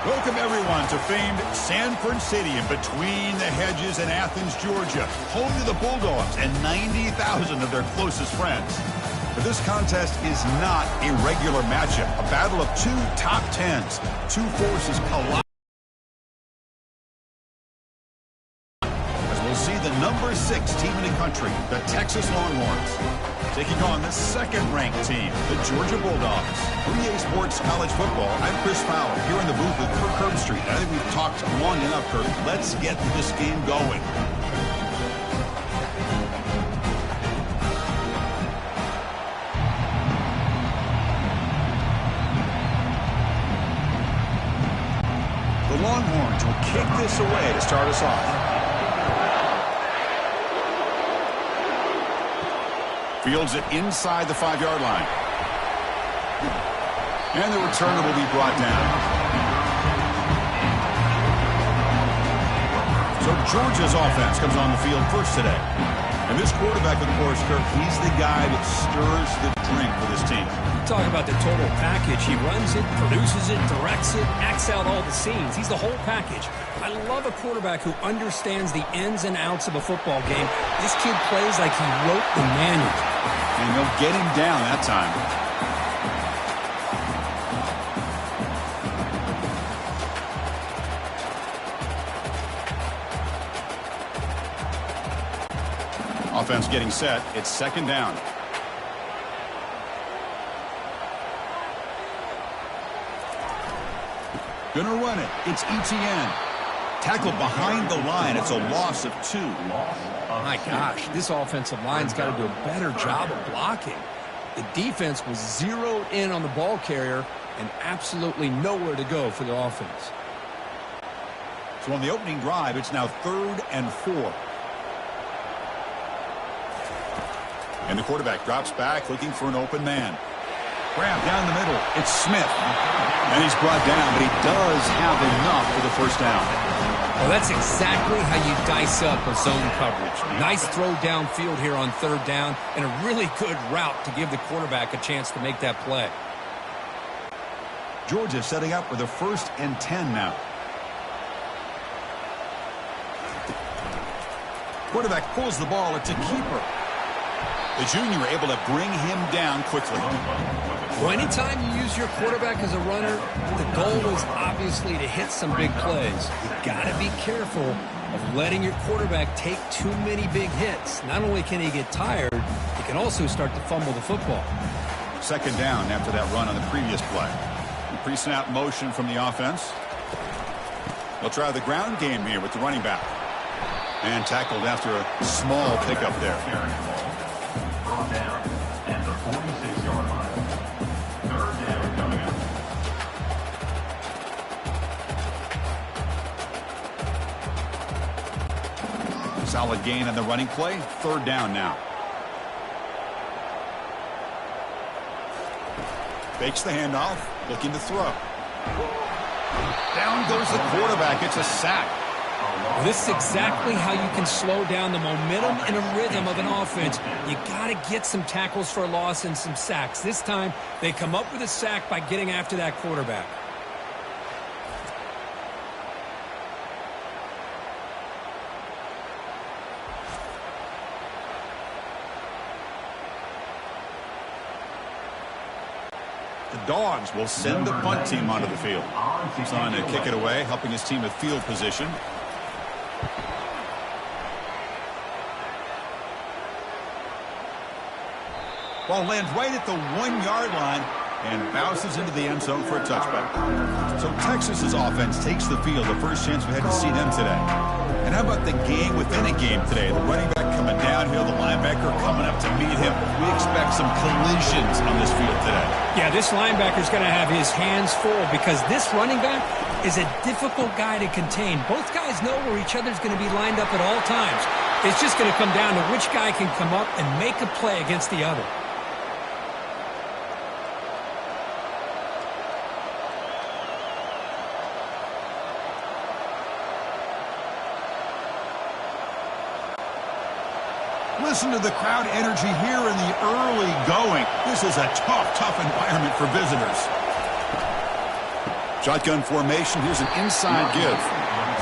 Welcome, everyone, to famed Sanford Stadium between the hedges in Athens, Georgia, home to the Bulldogs and 90,000 of their closest friends. But this contest is not a regular matchup, a battle of two top tens, two forces collide. As we'll see the number 6 team in the country, the Texas Longhorns, taking on the second-ranked team, the Georgia Bulldogs. For EA Sports College Football, I'm Chris Fowler, here in the booth with Kirk Herbstreit. I think we've talked long enough, Kirk. Let's get this game going. The Longhorns will kick this away to start us off. Fields it inside the 5-yard line. And the returner will be brought down. So Georgia's offense comes on the field first today. And this quarterback, of course, Kirk, he's the guy that stirs the drink for this team. Talk about the total package. He runs it, produces it, directs it, acts out all the scenes. He's the whole package. I love a quarterback who understands the ins and outs of a football game. This kid plays like he wrote the manual. And he'll get him down that time. Offense getting set. It's second down. Gonna run it. It's ETN. Tackled behind the line. It's a loss of 2. My gosh, this offensive line's got to do a better job of blocking. The defense was zeroed in on the ball carrier and absolutely nowhere to go for the offense. So on the opening drive, it's now 3rd and 4. And the quarterback drops back looking for an open man. Grab down the middle. It's Smith. And he's brought down, but he does have enough for the first down. Well, that's exactly how you dice up a zone coverage. Nice throw downfield here on 3rd down, and a really good route to give the quarterback a chance to make that play. Georgia setting up with a 1st and 10 now. Quarterback pulls the ball. It's a keeper. The junior able to bring him down quickly. Well, anytime you use your quarterback as a runner, the goal is obviously to hit some big plays. You've got to be careful of letting your quarterback take too many big hits. Not only can he get tired, he can also start to fumble the football. Second down after that run on the previous play. Pre-snap motion from the offense. They'll try the ground game here with the running back. And tackled after a small pickup there. Down at the 46-yard line. 3rd down coming up. Solid gain on the running play. 3rd down now. Fakes the handoff. Looking to throw. Down goes the quarterback. It's a sack. This is exactly how you can slow down the momentum and a rhythm of an offense. You got to get some tackles for a loss and some sacks. This time, they come up with a sack by getting after that quarterback. The Dogs will send the punt team onto the field. He's on to kick it away, helping his team with field position. Ball lands right at the 1-yard line and bounces into the end zone for a touchback. So Texas's offense takes the field, the first chance we had to see them today. And how about the game within a game today? The running back coming downhill, the linebacker coming up to meet him. We expect some collisions on this field today. Yeah, this linebacker's going to have his hands full because this running back is a difficult guy to contain. Both guys know where each other's going to be lined up at all times. It's just going to come down to which guy can come up and make a play against the other. Listen to the crowd energy here in the early going. This is a tough environment for visitors. Shotgun formation. Here's an inside give.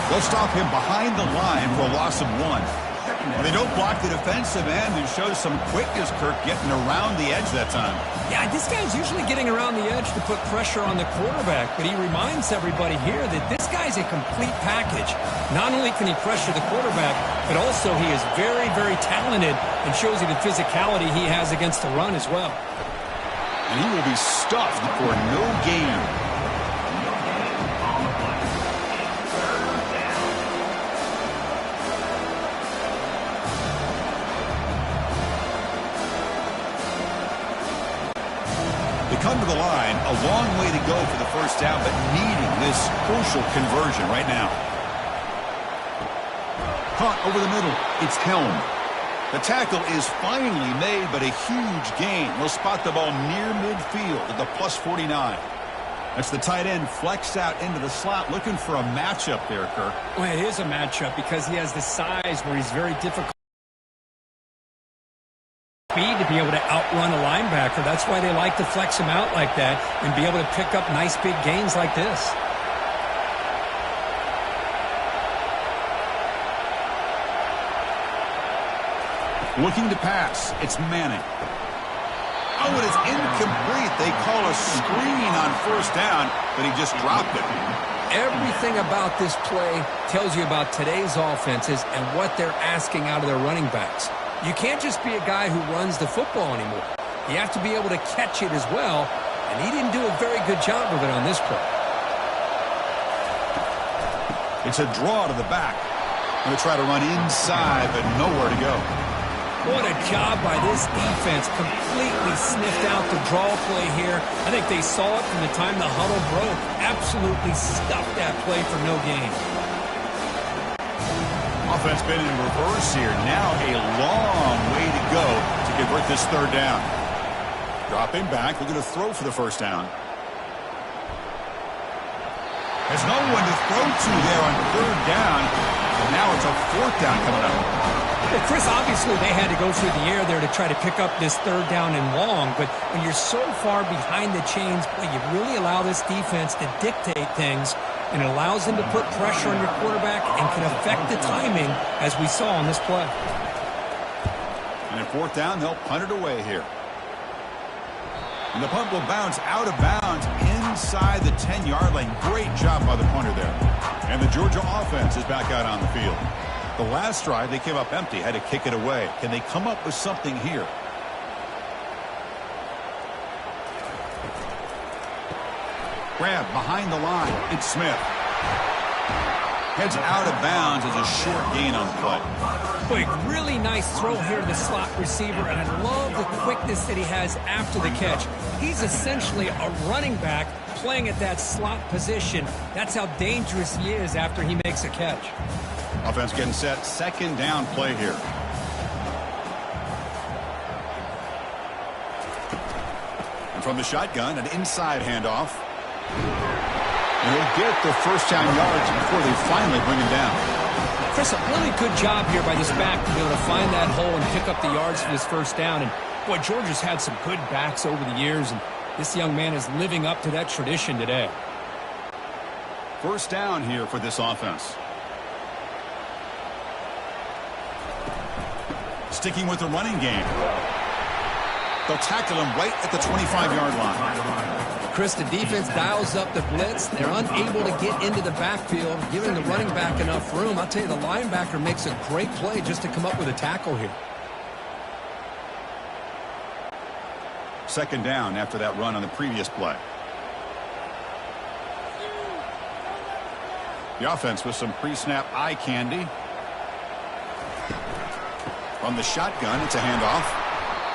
They'll stop him behind the line for a loss of 1. And they don't block the defensive end, who shows some quickness, Kirk, getting around the edge that time. Yeah, this guy's usually getting around the edge to put pressure on the quarterback, but he reminds everybody here that this guy's a complete package. Not only can he pressure the quarterback, but also he is very, very talented and shows you the physicality he has against the run as well. And he will be stuffed for no gain. Come to the line, a long way to go for the first down, but needing this crucial conversion right now. Caught over the middle. It's Helm. The tackle is finally made, but a huge gain. We'll spot the ball near midfield at the +49. That's the tight end flexed out into the slot, looking for a matchup there, Kirk. Well, it is a matchup because he has the size where he's very difficult speed to be able to outrun a linebacker. That's why they like to flex him out like that and be able to pick up nice big gains like this. Looking to pass. It's Manning. Oh, and it's incomplete. They call a screen on first down, but he just dropped it. Everything about this play tells you about today's offenses and what they're asking out of their running backs. You can't just be a guy who runs the football anymore. You have to be able to catch it as well, and he didn't do a very good job of it on this play. It's a draw to the back. Going to try to run inside, but nowhere to go. What a job by this defense. Completely sniffed out the draw play here. I think they saw it from the time the huddle broke. Absolutely stuffed that play for no gain. Offense been in reverse here. Now a long way to go to convert this third down. Dropping back, looking to throw for the first down. There's no one to throw to there on third down. And now it's a fourth down coming up. Well, Chris, obviously they had to go through the air there to try to pick up this third down and long, but when you're so far behind the chains, boy, you really allow this defense to dictate things, and it allows them to put pressure on your quarterback and can affect the timing, as we saw on this play. And at fourth down, they'll punt it away here. And the punt will bounce out of bounds inside the 10-yard line. Great job by the punter there. And the Georgia offense is back out on the field. The last drive, they came up empty, had to kick it away. Can they come up with something here? Grab behind the line. It's Smith. Heads out of bounds as a short gain on the play. Boy, really nice throw here to the slot receiver, and I love the quickness that he has after the catch. He's essentially a running back playing at that slot position. That's how dangerous he is after he makes a catch. Offense getting set. Second down play here. And from the shotgun, an inside handoff. And he'll get the first down yards before they finally bring him down. Chris, a really good job here by this back to be able to find that hole and pick up the yards for this first down. And boy, Georgia's had some good backs over the years, and this young man is living up to that tradition today. First down here for this offense. Sticking with the running game. They'll tackle him right at the 25-yard line. Chris, the defense dials up the blitz. They're unable to get into the backfield, giving the running back enough room. I'll tell you, the linebacker makes a great play just to come up with a tackle here. Second down after that run on the previous play. The offense with some pre-snap eye candy. From the shotgun, it's a handoff.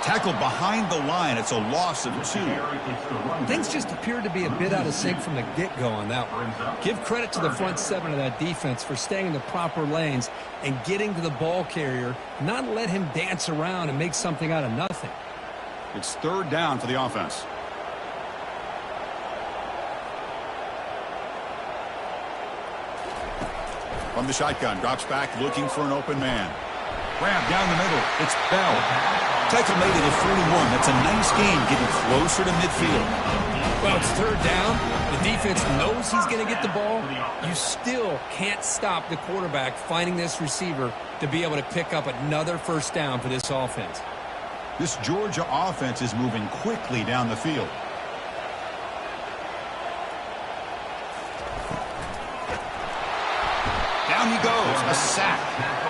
Tackled behind the line. It's a loss of 2. Things just appeared to be a bit out of sync from the get-go on that one. Give credit to the front seven of that defense for staying in the proper lanes and getting to the ball carrier, not let him dance around and make something out of nothing. It's third down for the offense. From the shotgun, drops back looking for an open man. Grab down the middle. It's Bell. Tackle made at the 41. That's a nice gain, getting closer to midfield. Well, it's third down. The defense knows he's going to get the ball. You still can't stop the quarterback finding this receiver to be able to pick up another first down for this offense. This Georgia offense is moving quickly down the field. Down he goes, a sack.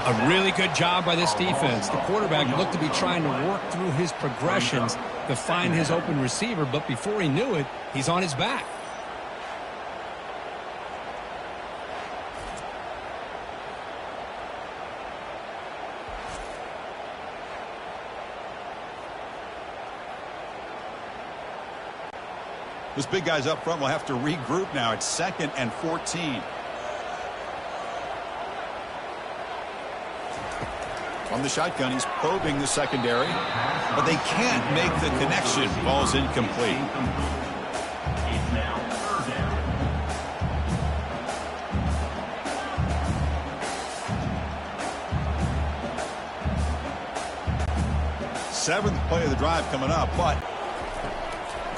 A really good job by this defense. The quarterback looked to be trying to work through his progressions to find his open receiver, but before he knew it, he's on his back. This big guy's up front will have to regroup now. It's 2nd and 14. From the shotgun, he's probing the secondary, but they can't make the connection. Ball's incomplete. It's now third down. 7th play of the drive coming up, but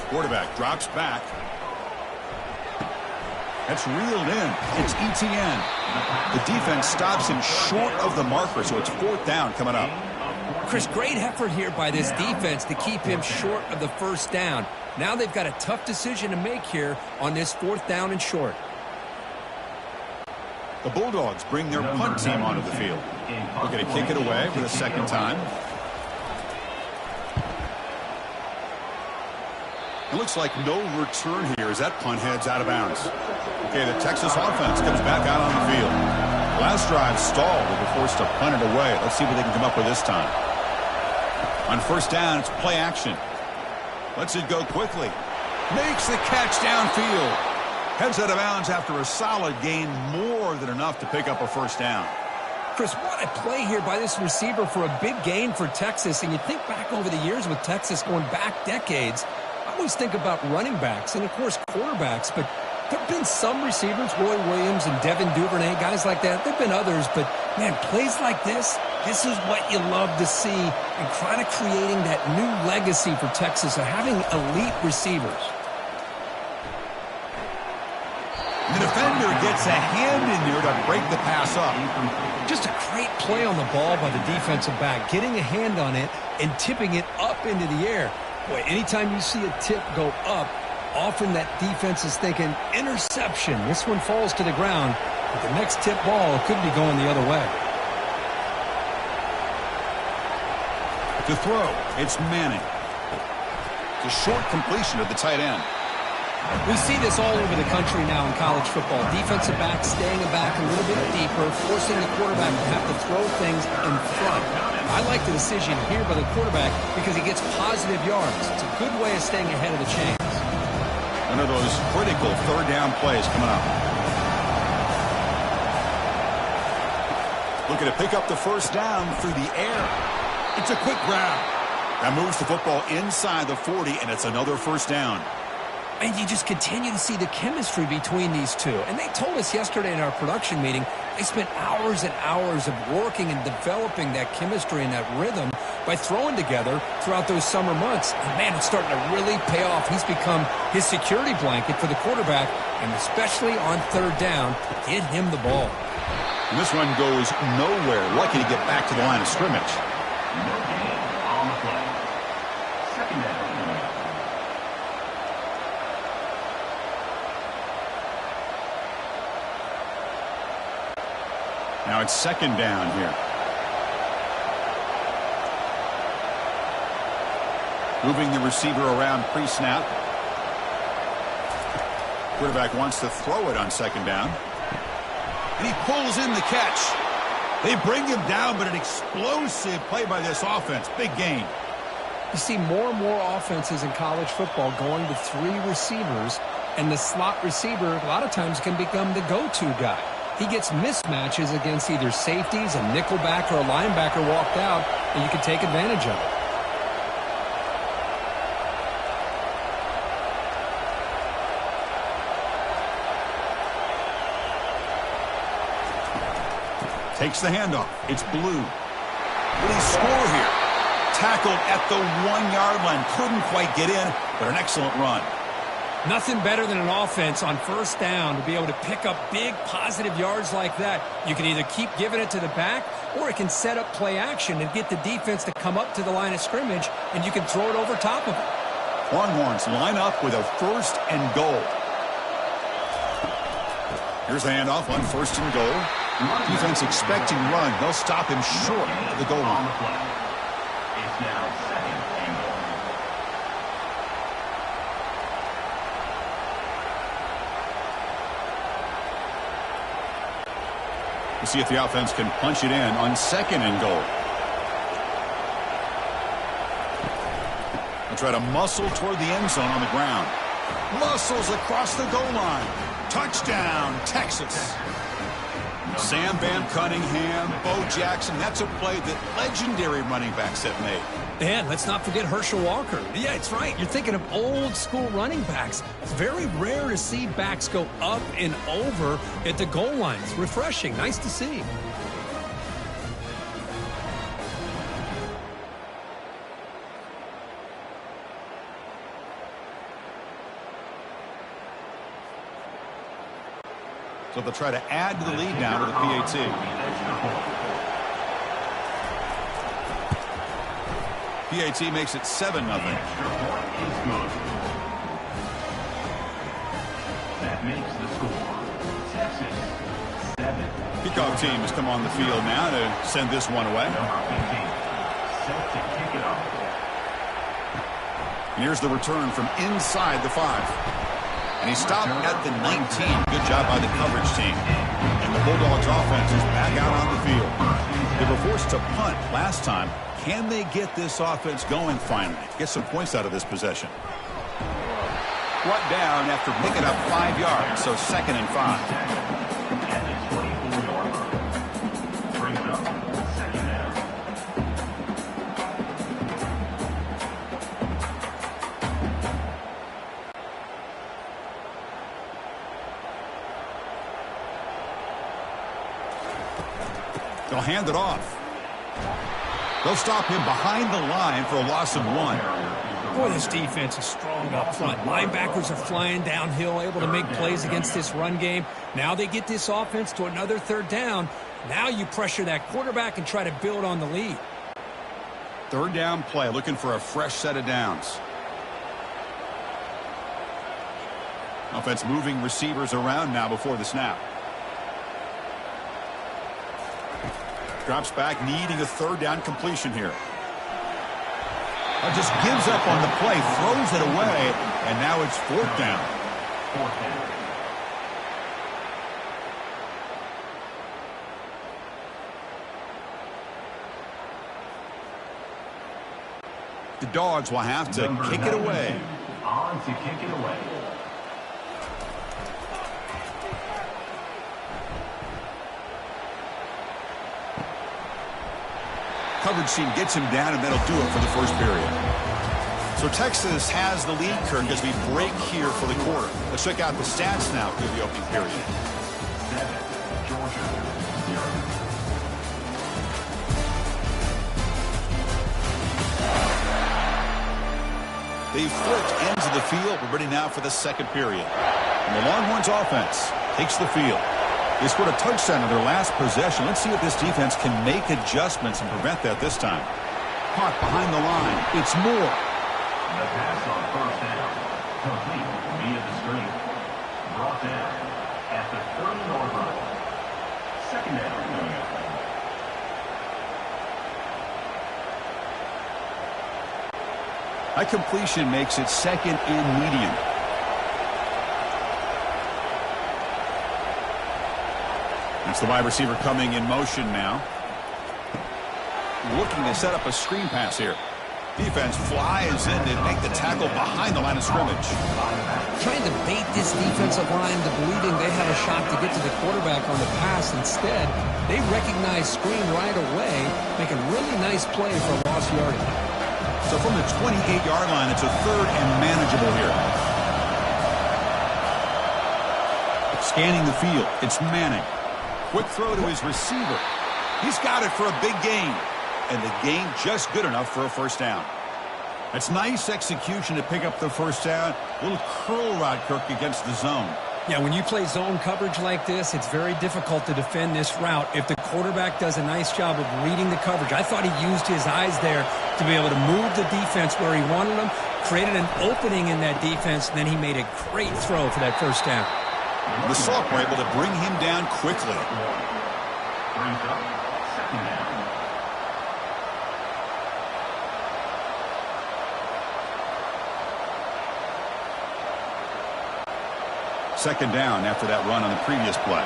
quarterback drops back. That's reeled in. It's ETN. The defense stops him short of the marker, so it's 4th down coming up. Chris, great effort here by this defense to keep him short of the first down. Now they've got a tough decision to make here on this 4th down and short. The Bulldogs bring their punt team onto the field. Looking to kick it away for the 2nd time. It looks like no return here as that punt heads out of bounds. Okay, the Texas offense comes back out on the field. Last drive stalled. They were forced to punt it away. Let's see what they can come up with this time. On 1st down, it's play action. Lets it go quickly. Makes the catch downfield. Heads out of bounds after a solid gain, more than enough to pick up a 1st down. Chris, what a play here by this receiver for a big gain for Texas. And you think back over the years with Texas going back decades, I always think about running backs and, of course, quarterbacks, but there have been some receivers, Roy Williams and Devin Duvernay, guys like that. There have been others, but, man, plays like this is what you love to see and kind of creating that new legacy for Texas of having elite receivers. The defender gets a hand in there to break the pass up. Just a great play on the ball by the defensive back, getting a hand on it and tipping it up into the air. Boy, anytime you see a tip go up, often that defense is thinking interception. This one falls to the ground, but the next tip ball could be going the other way. To throw, it's Manning. It's a short completion of the tight end. We see this all over the country now in college football. Defensive backs staying back a little bit deeper, forcing the quarterback to have to throw things in front. I like the decision here by the quarterback because he gets positive yards. It's a good way of staying ahead of the chains. One of those critical 3rd down plays coming up. Looking to pick up the 1st down through the air. It's a quick grab. That moves the football inside the 40, and it's another 1st down. And you just continue to see the chemistry between these two. And they told us yesterday in our production meeting, they spent hours and hours of working and developing that chemistry and that rhythm by throwing together throughout those summer months. And, man, it's starting to really pay off. He's become his security blanket for the quarterback, and especially on 3rd down, get him the ball. And this one goes nowhere. Lucky to get back to the line of scrimmage. No gain on the play. 2nd down. Now it's 2nd down here. Moving the receiver around pre-snap. Quarterback wants to throw it on 2nd down. And he pulls in the catch. They bring him down, but an explosive play by this offense. Big gain. You see more and more offenses in college football going to 3 receivers, and the slot receiver a lot of times can become the go-to guy. He gets mismatches against either safeties, a nickelback, or a linebacker walked out, and you can take advantage of it. Takes the handoff. It's Blue. Will he score here? Tackled at the 1-yard line. Couldn't quite get in, but an excellent run. Nothing better than an offense on first down to be able to pick up big positive yards like that. You can either keep giving it to the back, or it can set up play action and get the defense to come up to the line of scrimmage, and you can throw it over top of it. Longhorns line up with a 1st and goal. Here's the handoff on 1st and goal. Defense expecting run. They'll stop him short of the goal line. It's now 2nd and goal. We'll see if the offense can punch it in on 2nd and goal. They'll try to muscle toward the end zone on the ground. Muscles across the goal line. Touchdown, Texas. Sam Bam Cunningham, Bo Jackson. That's a play that legendary running backs have made. And let's not forget Herschel Walker. Yeah, it's right. You're thinking of old school running backs. It's very rare to see backs go up and over at the goal line. It's refreshing. Nice to see. So they'll try to add to the lead now to the PAT. PAT makes it 7-0. That makes the score Texas 7. Kickoff team has come on the field now to send this one away. Number 15 set to kick it off. And here's the return from inside the 5. And he stopped at the 19. Good job by the coverage team. And the Bulldogs offense is back out on the field. They were forced to punt last time. Can they get this offense going finally? Get some points out of this possession. Brought down after picking up 5 yards, so 2nd and 5. At the 24-yard line. Brings up 2nd down. They'll hand it off. They'll stop him behind the line for a loss of 1. Boy, this defense is strong up front. Linebackers are flying downhill, able to make plays against this run game. Now they get this offense to another 3rd down. Now you pressure that quarterback and try to build on the lead. 3rd down play, looking for a fresh set of downs. Offense moving receivers around now before the snap. Drops back, needing a 3rd down completion here. Just gives up on the play, throws it away, and now it's 4th down. 4th down. The Dogs will have to kick it away. On to kick it away. Coverage team gets him down, and that'll do it for the 1st period. So Texas has the lead, Kirk, as we break here for the quarter. Let's check out the stats now for the opening period. 7, Georgia 0. They've flipped ends of the field. We're ready now for the 2nd period. And the Longhorns offense takes the field. They scored a touchdown in their last possession. Let's see if this defense can make adjustments and prevent that this time. Caught behind the line. It's Moore. The pass on 1st down. Complete via the screen. Brought down at the 30-yard line. 2nd down. That completion makes it 2nd and medium. It's the wide receiver coming in motion now. Looking to set up a screen pass here. Defense flies in to make the tackle behind the line of scrimmage. Trying to bait this defensive line to believing they have a shot to get to the quarterback on the pass. Instead, they recognize screen right away, make a really nice play for lost yardage. So from the 28-yard line, it's a 3rd and manageable here. Scanning the field, it's Manning. Quick throw to his receiver. He's got it for a big gain. And the gain just good enough for a 1st down. It's nice execution to pick up the first down. Little curl route, Kirk, against the zone. Yeah, when you play zone coverage like this, it's very difficult to defend this route if the quarterback does a nice job of reading the coverage. I thought he used his eyes there to be able to move the defense where he wanted them, created an opening in that defense, and then he made a great throw for that first down. The Salk were able to bring him down quickly. Brings up second down. Second down after that run on the previous play.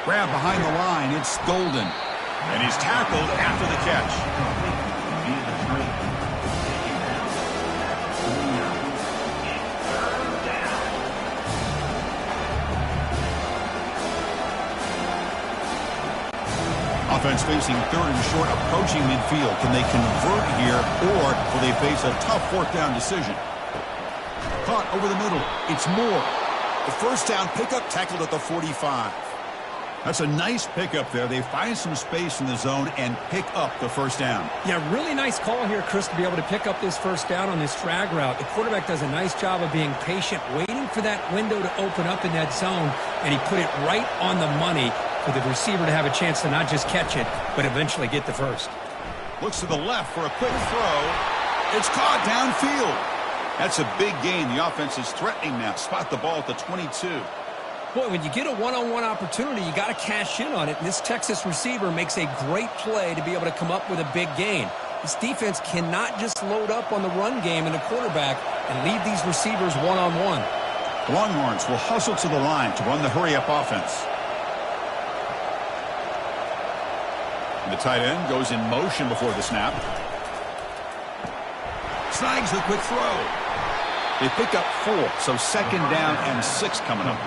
Grab behind the line. It's Golden. And he's tackled after the catch. Offense facing third and short, approaching midfield. Can they convert here, or will they face a tough fourth down decision? Caught over the middle. It's Moore. The first down pickup tackled at the 45. That's a nice pickup there. They find some space in the zone and pick up the first down. Yeah, really nice call here, Chris, to be able to pick up this first down on this drag route. The quarterback does a nice job of being patient, waiting for that window to open up in that zone, and he put it right on the money for the receiver to have a chance to not just catch it, but eventually get the first. Looks to the left for a quick throw. It's caught downfield. That's a big gain. The offense is threatening now. Spot the ball at the 22. Boy, when you get a one-on-one opportunity, you got to cash in on it. And this Texas receiver makes a great play to be able to come up with a big gain. This defense cannot just load up on the run game and the quarterback and leave these receivers one-on-one. The Longhorns will hustle to the line to run the hurry-up offense. And the tight end goes in motion before the snap. Snags the quick throw. They pick up 4, so second down and 6 coming up.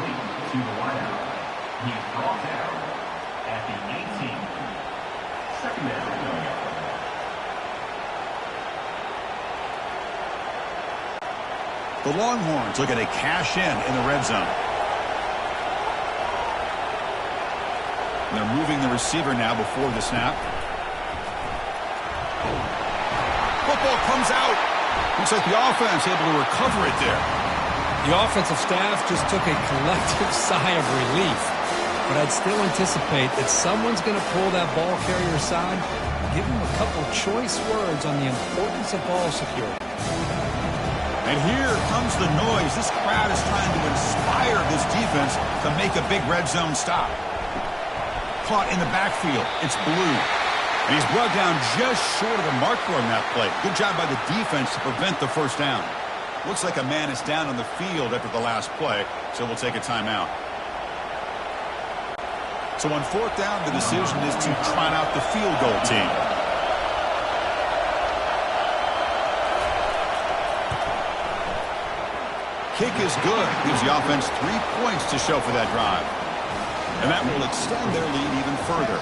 To the wideout. He's brought down at the 18. Second down. The Longhorns looking to cash in the red zone. And they're moving the receiver now before the snap. Football comes out. Looks like the offense able to recover it there. The offensive staff just took a collective sigh of relief. But I'd still anticipate that someone's going to pull that ball carrier aside, give him a couple choice words on the importance of ball security. And here comes the noise. This crowd is trying to inspire this defense to make a big red zone stop. Caught in the backfield. It's Blue. And he's brought down just short of the mark for him that play. Good job by the defense to prevent the first down. Looks like a man is down on the field after the last play, so we'll take a timeout. So on fourth down, the decision is to trot out the field goal team. Kick is good. Gives the offense 3 points to show for that drive. And that will extend their lead even further.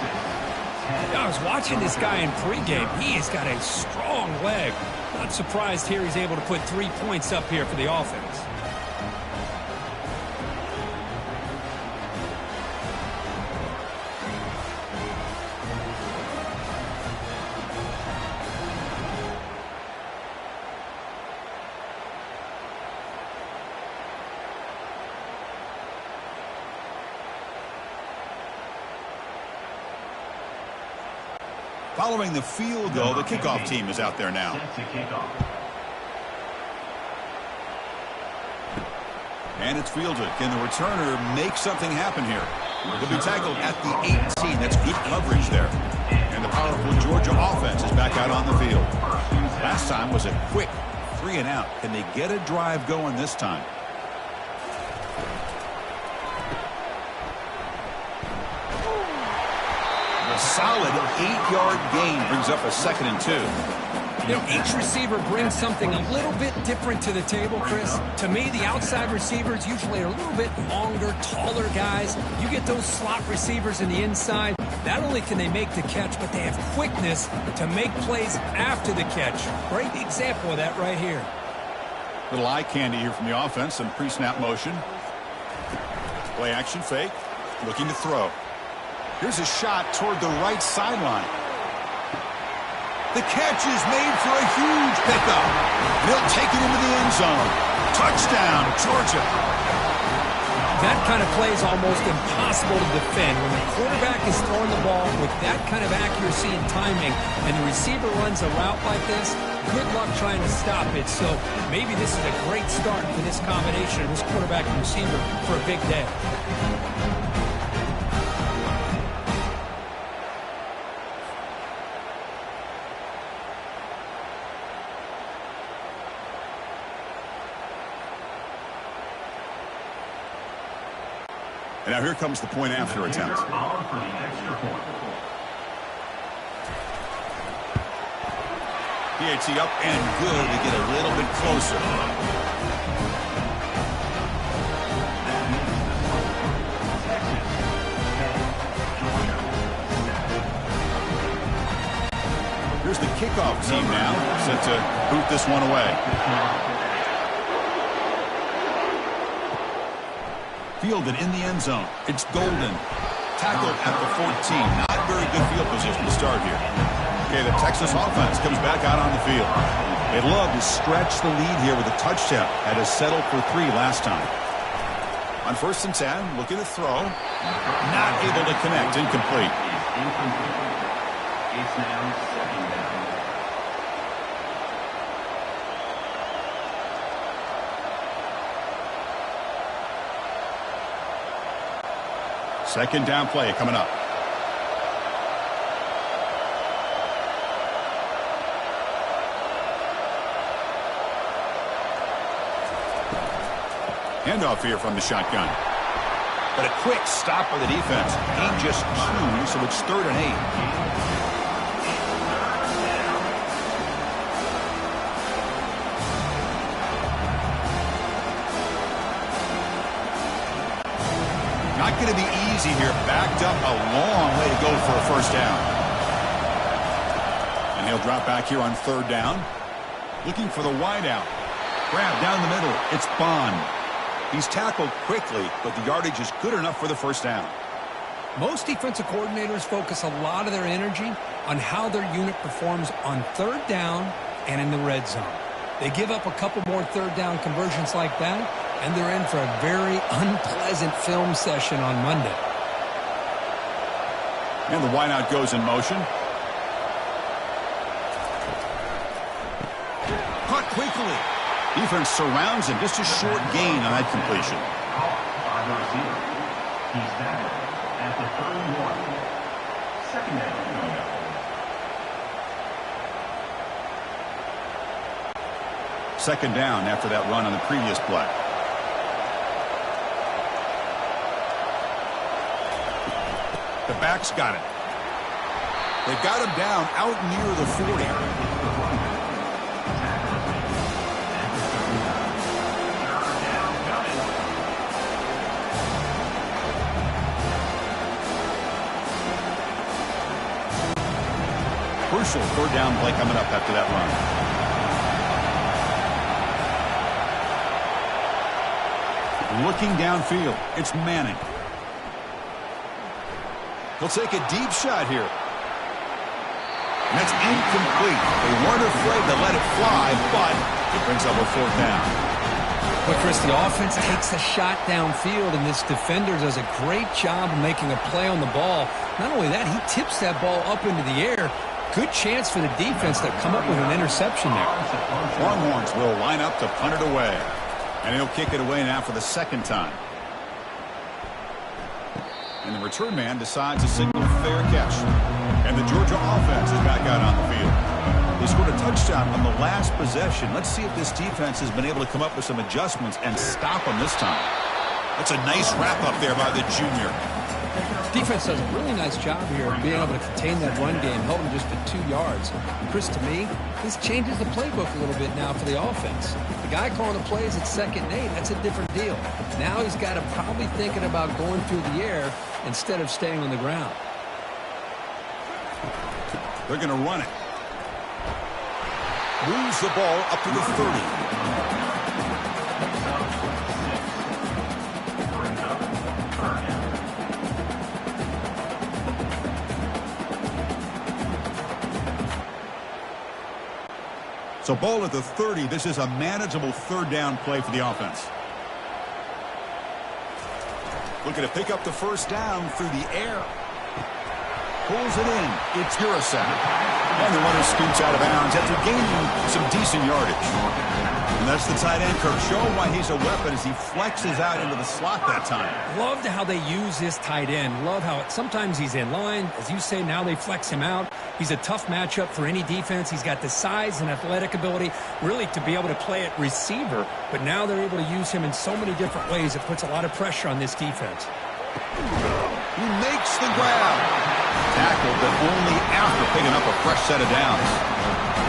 I was watching this guy in pregame. He has got a strong leg. Not surprised here he's able to put 3 points up here for the offense. Following the field goal, the kickoff team is out there now. And it's fielded. Can the returner make something happen here? He'll be tackled at the 18. That's good coverage there. And the powerful Georgia offense is back out on the field. Last time was a quick 3 and out. Can they get a drive going this time? A solid 8-yard gain brings up a 2nd and 2. You know, each receiver brings something a little bit different to the table, Chris. To me, the outside receivers usually are a little bit longer, taller guys. You get those slot receivers in the inside. Not only can they make the catch, but they have quickness to make plays after the catch. Great example of that right here. Little eye candy here from the offense and pre-snap motion. Play action fake. Looking to throw. Here's a shot toward the right sideline. The catch is made for a huge pickup. They'll take it into the end zone. Touchdown, Georgia. That kind of play is almost impossible to defend. When the quarterback is throwing the ball with that kind of accuracy and timing, and the receiver runs a route like this, good luck trying to stop it. So maybe this is a great start for this combination of this quarterback and receiver for a big day. And now here comes the point after attempt. On for the extra point. PAT up and good to get a little bit closer. Here's the kickoff team now, set to boot this one away. Fielded in the end zone. It's Golden. Tackled at the 14. Not very good field position to start here. Okay, the Texas offense comes back out on the field. They'd love to stretch the lead here with a touchdown. Had to settle for 3 last time. On 1st and 10, looking to throw. Not able to connect. Incomplete. It's now 2nd down. Second down play coming up. Handoff here from the shotgun. But a quick stop by the defense. Gain just 2, so it's 3rd and 8. Not going to be easy here. Backed up a long way to go for a 1st down. And he'll drop back here on 3rd down. Looking for the wideout. Grab down the middle. It's Bond. He's tackled quickly, but the yardage is good enough for the 1st down. Most defensive coordinators focus a lot of their energy on how their unit performs on 3rd down and in the red zone. They give up a couple more 3rd down conversions like that, and they're in for a very unpleasant film session on Monday. And the wideout goes in motion. Caught quickly. Defense surrounds him. Just a short gain on that completion. By the receiver. He's tackled at the 31. 2nd down. Second down after that run on the previous play. The back's got it. They've got him down out near the 40. Crucial 3rd down play coming up after that run. Looking downfield, it's Manning. He'll take a deep shot here. And that's incomplete. They weren't afraid to let it fly, but it brings up a 4th down. But Chris, the offense takes a shot downfield, and this defender does a great job of making a play on the ball. Not only that, he tips that ball up into the air. Good chance for the defense to come up with an interception there. Longhorns will line up to punt it away. And he'll kick it away now for the 2nd time. And the return man decides to signal fair catch. And the Georgia offense is back out on the field. They scored a touchdown on the last possession. Let's see if this defense has been able to come up with some adjustments and stop them this time. That's a nice wrap-up there by the junior. Defense does a really nice job here of being able to contain that run game, held him just to 2 yards. Chris, to me, this changes the playbook a little bit now for the offense. The guy calling the plays at 2nd and 8, that's a different deal. Now he's got to probably thinking about going through the air instead of staying on the ground. They're going to run it. Moves the ball up to the 30. So ball at the 30. This is a manageable third down play for the offense. Looking to pick up the first down through the air. Pulls it in. It's Urisak. And the runner scoots out of bounds after gaining some decent yardage. And that's the tight end, Kirk, showing why he's a weapon as he flexes out into the slot that time. Loved how they use this tight end. Love how sometimes he's in line. As you say, now they flex him out. He's a tough matchup for any defense. He's got the size and athletic ability really to be able to play at receiver. But now they're able to use him in so many different ways. It puts a lot of pressure on this defense. He makes the grab. Tackled, but only after picking up a fresh set of downs.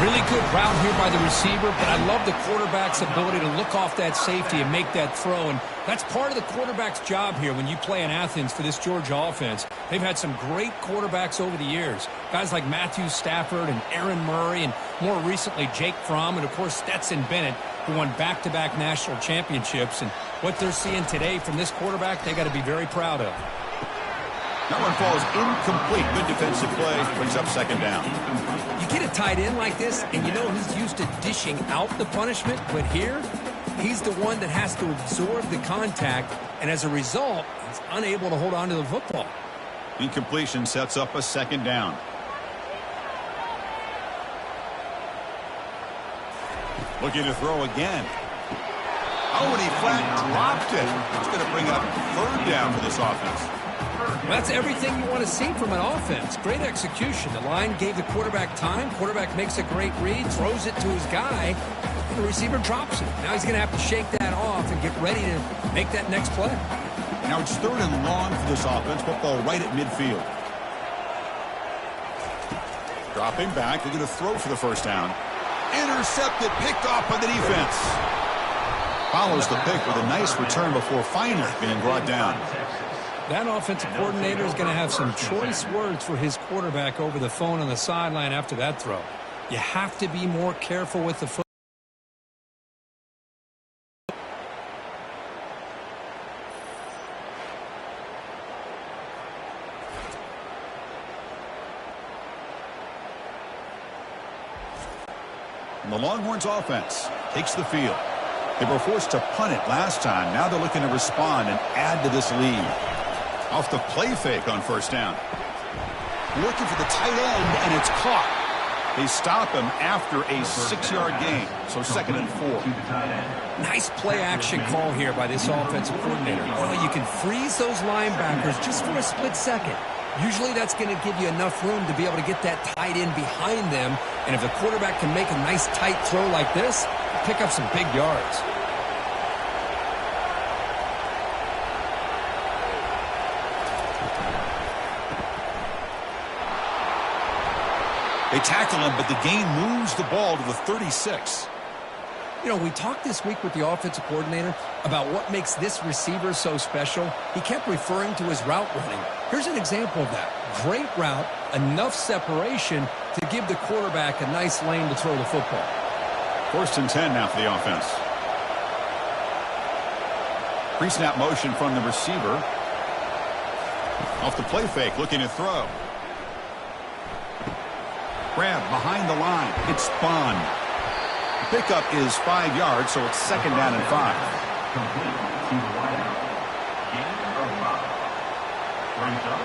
Really good route here by the receiver, but I love the quarterback's ability to look off that safety and make that throw. And that's part of the quarterback's job here when you play in Athens for this Georgia offense. They've had some great quarterbacks over the years. Guys like Matthew Stafford and Aaron Murray, and more recently Jake Fromm, and of course Stetson Bennett, who won back-to-back national championships. And what they're seeing today from this quarterback, they got to be very proud of. That one falls incomplete. Good defensive play. Brings up second down. You get a tight end like this, and you know he's used to dishing out the punishment. But here, he's the one that has to absorb the contact. And as a result, he's unable to hold on to the football. Incompletion sets up a second down. Looking to throw again. Oh, and he flat dropped it. It's going to bring up third down for this offense. That's everything you want to see from an offense. Great execution. The line gave the quarterback time. Quarterback makes a great read, throws it to his guy, and the receiver drops it. Now he's going to have to shake that off and get ready to make that next play. Now it's third and long for this offense. Football right at midfield. Dropping back. They're going to throw for the first down. Intercepted, picked off by the defense. Follows the pick with a nice return before finally being brought down. That offensive coordinator is going to have some choice words for his quarterback over the phone on the sideline after that throw. You have to be more careful with the foot. And the Longhorns offense takes the field. They were forced to punt it last time. Now they're looking to respond and add to this lead. Off the play fake on first down. Looking for the tight end, and it's caught. They stop him after a 6-yard gain, so second and 4. Nice play action call here by this offensive coordinator. Well, you can freeze those linebackers just for a split second. Usually that's going to give you enough room to be able to get that tight end behind them, and if the quarterback can make a nice tight throw like this, pick up some big yards. They tackle him, but the gain moves the ball to the 36. You know, we talked this week with the offensive coordinator about what makes this receiver so special. He kept referring to his route running. Here's an example of that. Great route, enough separation to give the quarterback a nice lane to throw the football. First and 10 now for the offense. Pre-snap motion from the receiver. Off the play fake, looking to throw. Grab behind the line. It's spun. The pickup is 5 yards, so it's second down and 5. Complete to the wideout. Gain of 5. Brings up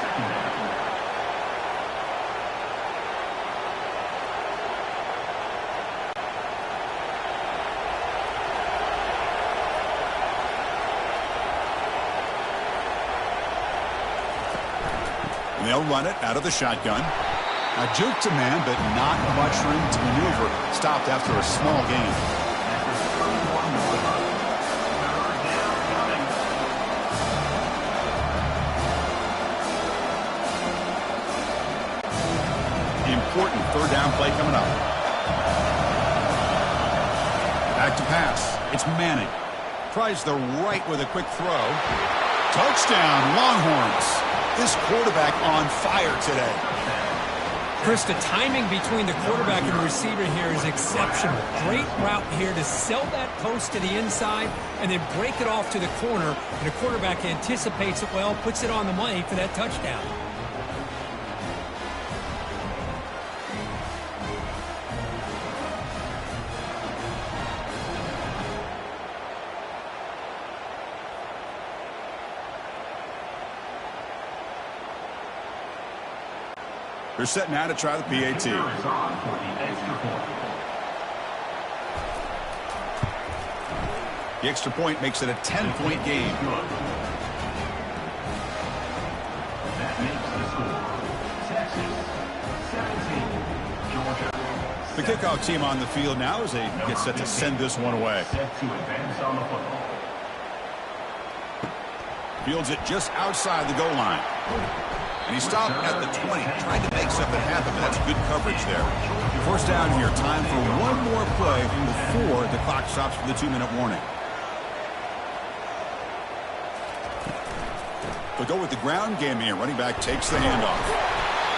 second down. And they'll run it out of the shotgun. A juke to man, but not much room to maneuver. Stopped after a small gain. Important third down play coming up. Back to pass. It's Manning. Tries the right with a quick throw. Touchdown, Longhorns. This quarterback on fire today. Chris, the timing between the quarterback and the receiver here is exceptional. Great route here to sell that post to the inside and then break it off to the corner. And the quarterback anticipates it well, puts it on the money for that touchdown. They're set now to try the PAT. Is on for the extra point. The extra point makes it a 10-point game. Good. That makes the score. Texas 17, Georgia. The kickoff team on the field now as they get set to send this one away. Set to advance on the football. Fields it just outside the goal line. And he stopped at the 20, trying to make something happen, but that's good coverage there. First down here, time for one more play before the clock stops for the 2-minute warning. They'll go with the ground game here. Running back takes the handoff.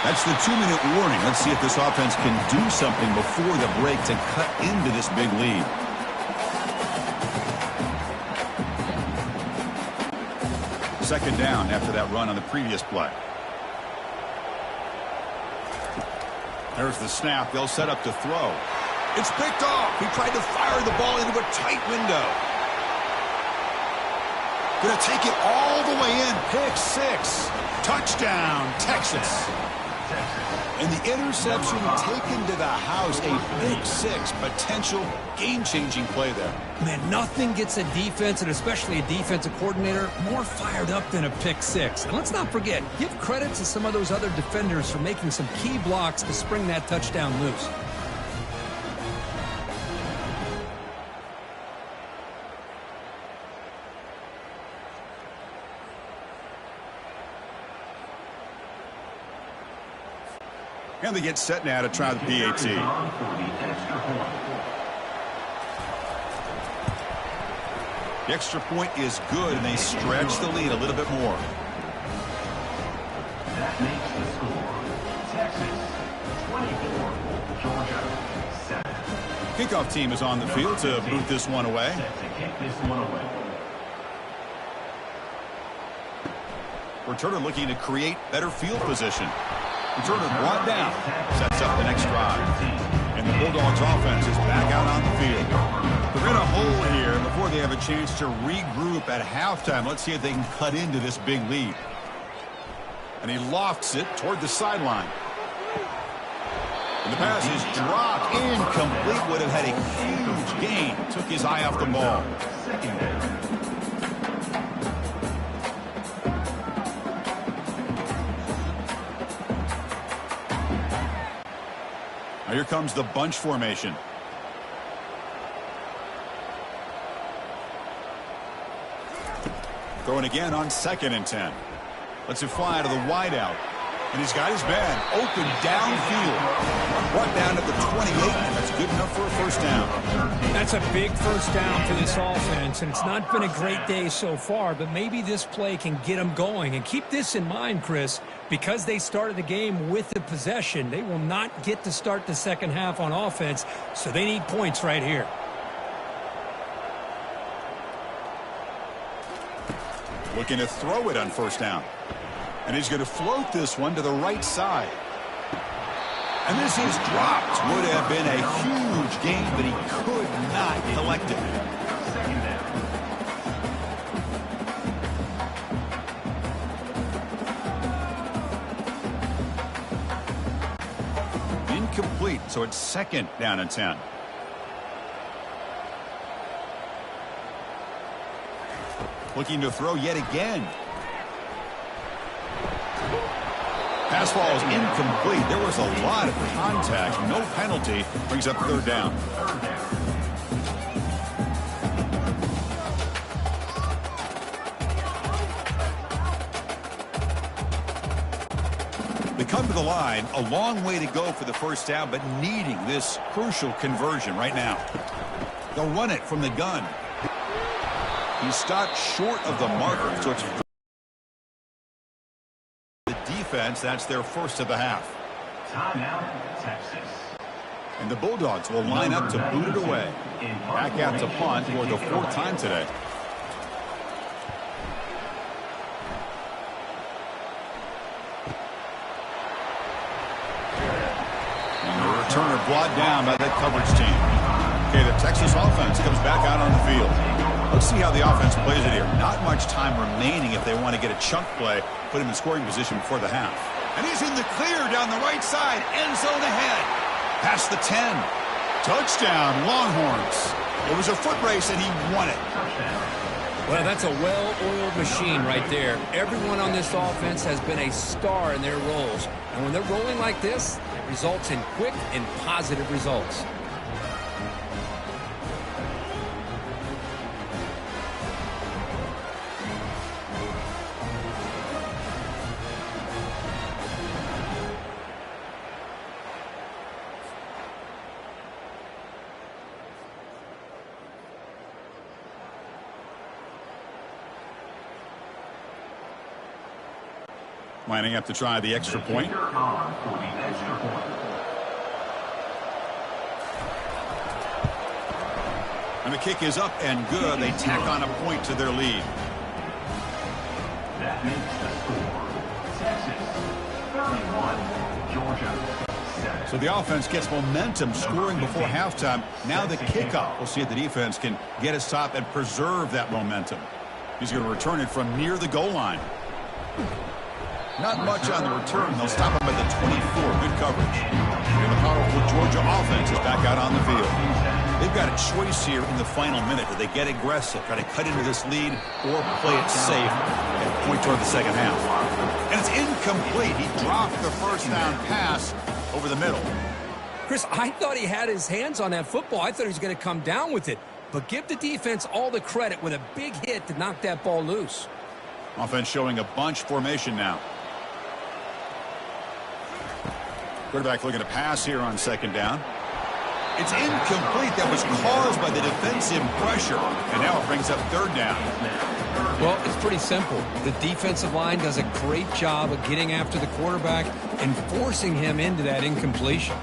That's the 2-minute warning. Let's see if this offense can do something before the break to cut into this big lead. Second down after that run on the previous play. There's the snap. They'll set up to throw. It's picked off. He tried to fire the ball into a tight window. Going to take it all the way in. Pick 6. Touchdown, Texas. And the interception taken to the house. A big 6. Potential game-changing play there. Man, nothing gets a defense, and especially a defensive coordinator, more fired up than a pick 6. And let's not forget, give credit to some of those other defenders for making some key blocks to spring that touchdown loose. And they get set now to try the PAT. The extra point is good, and they stretch the lead a little bit more. That makes the score. Texas 24, Georgia 7. Kickoff team is on the field to boot this one away. Set to kick this one away. Returner looking to create better field position. Returner brought down, sets up the next drive. And the Bulldogs offense is back out on the field. They're in a hole here before they have a chance to regroup at halftime. Let's see if they can cut into this big lead. And he lofts it toward the sideline. And the pass is dropped. Incomplete. Would have had a huge gain. Took his eye off the ball. Second down. Now here comes the bunch formation. Throwing again on 2nd and 10. Lets it fly to the wideout. And he's got his man open downfield. Brought down at the 28. That's good enough for a first down. That's a big first down for this offense, and it's not been a great day so far, but maybe this play can get them going. And keep this in mind, Chris, because they started the game with the possession, they will not get to start the second half on offense, so they need points right here. Looking to throw it on first down. And he's going to float this one to the right side. And this is dropped. Would have been a huge gain, but he could not collect it. Second down. Incomplete, so it's 2nd down and 10. Looking to throw yet again. Pass ball is incomplete. There was a lot of contact. No penalty. Brings up 3rd down. They come to the line. A long way to go for the first down, but needing this crucial conversion right now. They'll run it from the gun. He stopped short of the marker, so it's the defense. That's their first of the half. Timeout, Texas. And the Bulldogs will line up to boot it away. Back out to punt for the 4th time today. And the returner brought down by that coverage team. Okay, the Texas offense comes back out on the field. Let's see how the offense plays it here. Not much time remaining if they want to get a chunk play, put him in scoring position before the half. And he's in the clear down the right side. End zone ahead. Past the 10. Touchdown, Longhorns. It was a foot race, and he won it. Well, that's a well-oiled machine right there. Everyone on this offense has been a star in their roles. And when they're rolling like this, it results in quick and positive results. Lining up to try the extra point. And the kick is up and good. They tack on a point to their lead. That makes the score Texas 31, Georgia 7. So the offense gets momentum scoring before halftime. Now the kickoff. We'll see if the defense can get his top and preserve that momentum. He's going to return it from near the goal line. Not much on the return. They'll stop him at the 24. Good coverage. And the powerful Georgia offense is back out on the field. They've got a choice here in the final minute. Do they get aggressive, try to cut into this lead, or play it safe and point toward the second half? And it's incomplete. He dropped the first down pass over the middle. Chris, I thought he had his hands on that football. I thought he was going to come down with it. But give the defense all the credit with a big hit to knock that ball loose. Offense showing a bunch formation now. Quarterback looking to pass here on second down. It's incomplete. That was caused by the defensive pressure. And now it brings up third down. Well, it's pretty simple. The defensive line does a great job of getting after the quarterback and forcing him into that incompletion.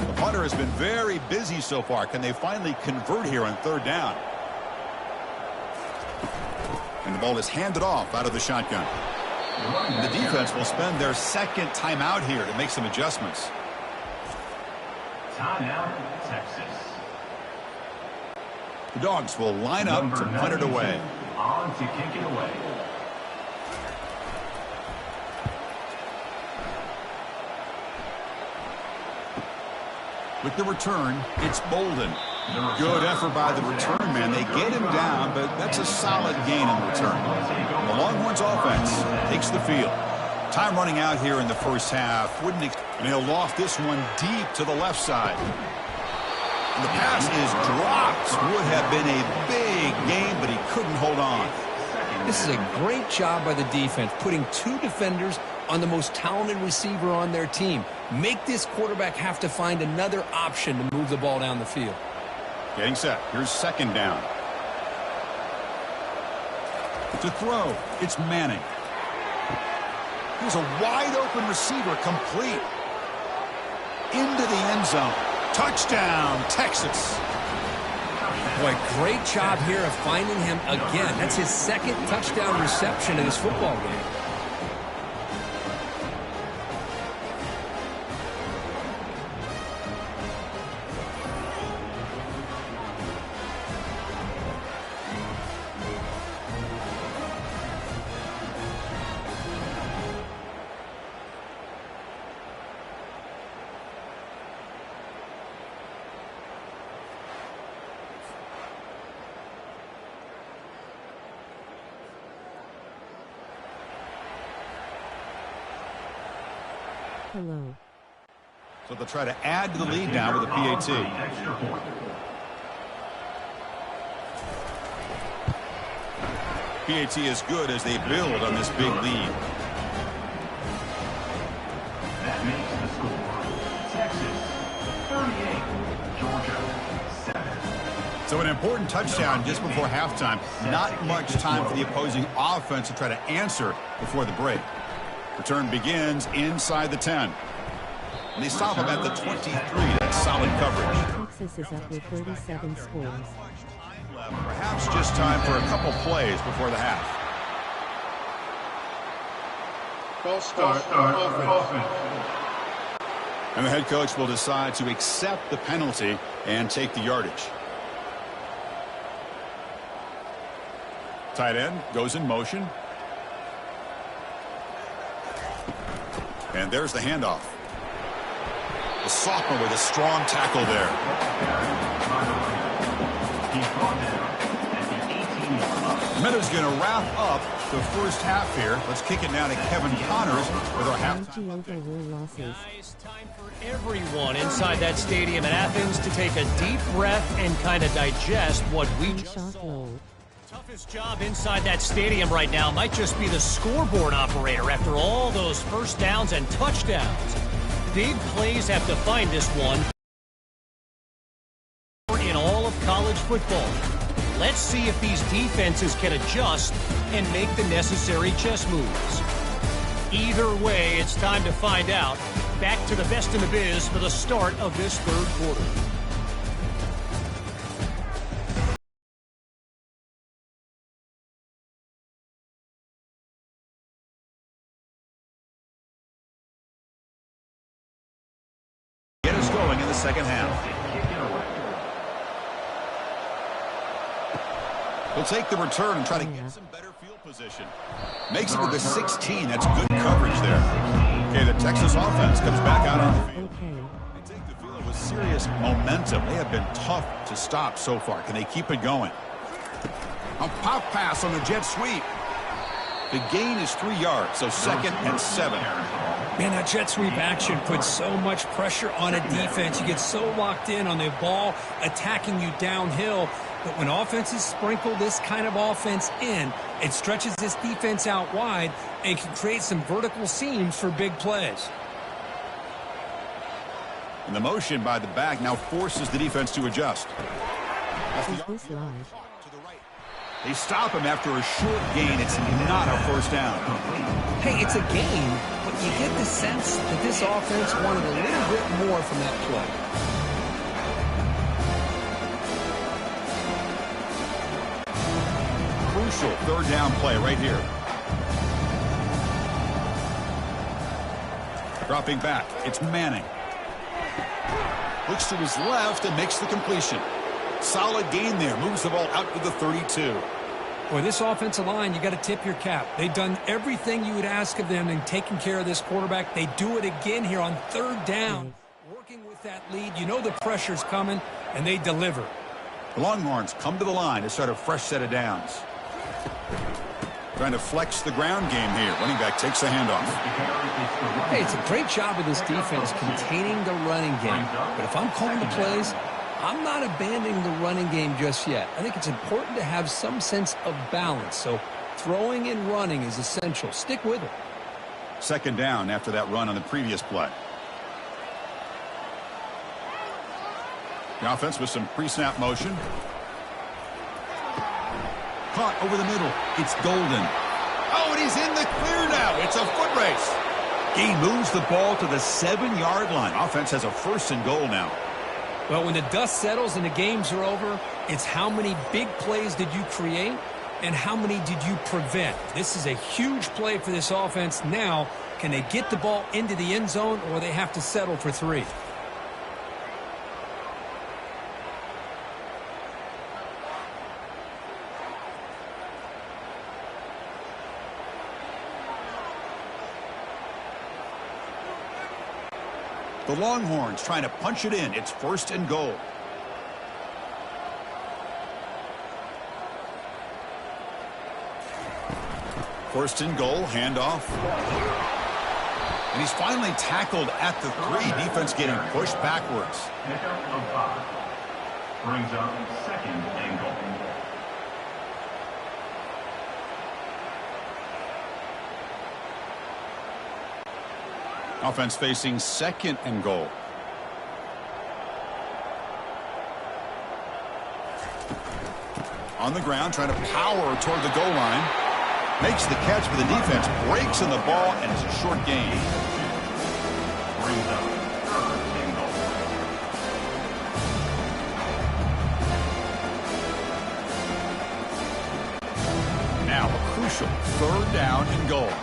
The punter has been very busy so far. Can they finally convert here on third down? And the ball is handed off out of the shotgun. The defense will spend their second timeout here to make some adjustments. Timeout, Texas. The Dogs will line up to punt it away. On to kick it away. With the return, it's Bolden. Good effort by the return man. They get him down, but that's a solid gain in return. The Longhorns offense takes the field. Time running out here in the first half. And he'll loft this one deep to the left side. And the pass is dropped. Would have been a big game, but he couldn't hold on. This is a great job by the defense, putting two defenders on the most talented receiver on their team. Make this quarterback have to find another option to move the ball down the field. Getting set. Here's second down. To throw, it's Manning. Here's a wide-open receiver, complete. Into the end zone. Touchdown, Texas. Boy, great job here of finding him again. That's his second touchdown reception in this football game. Hello. So they'll try to add to the lead now with a PAT. PAT is good as they build on this big lead. That makes the score Texas 38, Georgia 7. So an important touchdown just before halftime. Not much time for the opposing offense to try to answer before the break. Return begins inside the 10. And they stop him at the 23. That's solid coverage. Texas is up with 37 scores. Perhaps just time for a couple plays before the half. False start offense. And the head coach will decide to accept the penalty and take the yardage. Tight end goes in motion. And there's the handoff. The sophomore with a strong tackle there. Minuta's going to wrap up the first half here. Let's kick it now to Kevin Connors with our halftime update. Guys, time for everyone inside that stadium in Athens to take a deep breath and kind of digest what we just saw. Toughest job inside that stadium right now might just be the scoreboard operator after all those first downs and touchdowns. Big plays have defined this one in all of college football. Let's see if these defenses can adjust and make the necessary chess moves. Either way, it's time to find out. Back to the best in the biz for the start of this third quarter. Get us going in the second half. We'll take the return and try to get some better field position. Makes it to the 16. That's good coverage there. Okay, the Texas offense comes back out on the field. They take the field with serious momentum. They have been tough to stop so far. Can they keep it going? A pop pass on the jet sweep. The gain is 3 yards, so 2nd and 7. Man, that jet sweep action puts so much pressure on a defense. You get so locked in on the ball attacking you downhill. But when offenses sprinkle this kind of offense in, it stretches this defense out wide and can create some vertical seams for big plays. And the motion by the back now forces the defense to adjust. They stop him after a short gain. It's not a first down. Hey, it's a gain, but you get the sense that this offense wanted a little bit more from that play. Crucial third down play right here. Dropping back, it's Manning. Looks to his left and makes the completion. Solid gain there, moves the ball out to the 32. Boy, this offensive line, you got to tip your cap. They've done everything you would ask of them in taking care of this quarterback. They do it again here on third down. Working with that lead, you know the pressure's coming, and they deliver. The Longhorns come to the line to start a fresh set of downs. Trying to flex the ground game here. Running back takes the handoff. Hey, it's a great job of this defense containing the running game. But if I'm calling the plays, I'm not abandoning the running game just yet. I think it's important to have some sense of balance. So throwing and running is essential. Stick with it. 2nd down after that run on the previous play. The offense with some pre-snap motion. Caught over the middle. It's Golden. Oh, and he's in the clear now. It's a foot race. He moves the ball to the 7-yard line. Offense has a 1st and goal now. Well, when the dust settles and the games are over, it's how many big plays did you create and how many did you prevent. This is a huge play for this offense. Now, can they get the ball into the end zone or they have to settle for 3? The Longhorns trying to punch it in. It's 1st and goal. First and goal, handoff. And he's finally tackled at the 3. Defense getting pushed backwards. Pickup of 5. Brings up 2nd and goal. Offense facing 2nd and goal. On the ground, trying to power toward the goal line. Makes the catch, but the defense breaks in the ball, and it's a short gain. Brings up 3rd and goal. Now a crucial 3rd down and goal.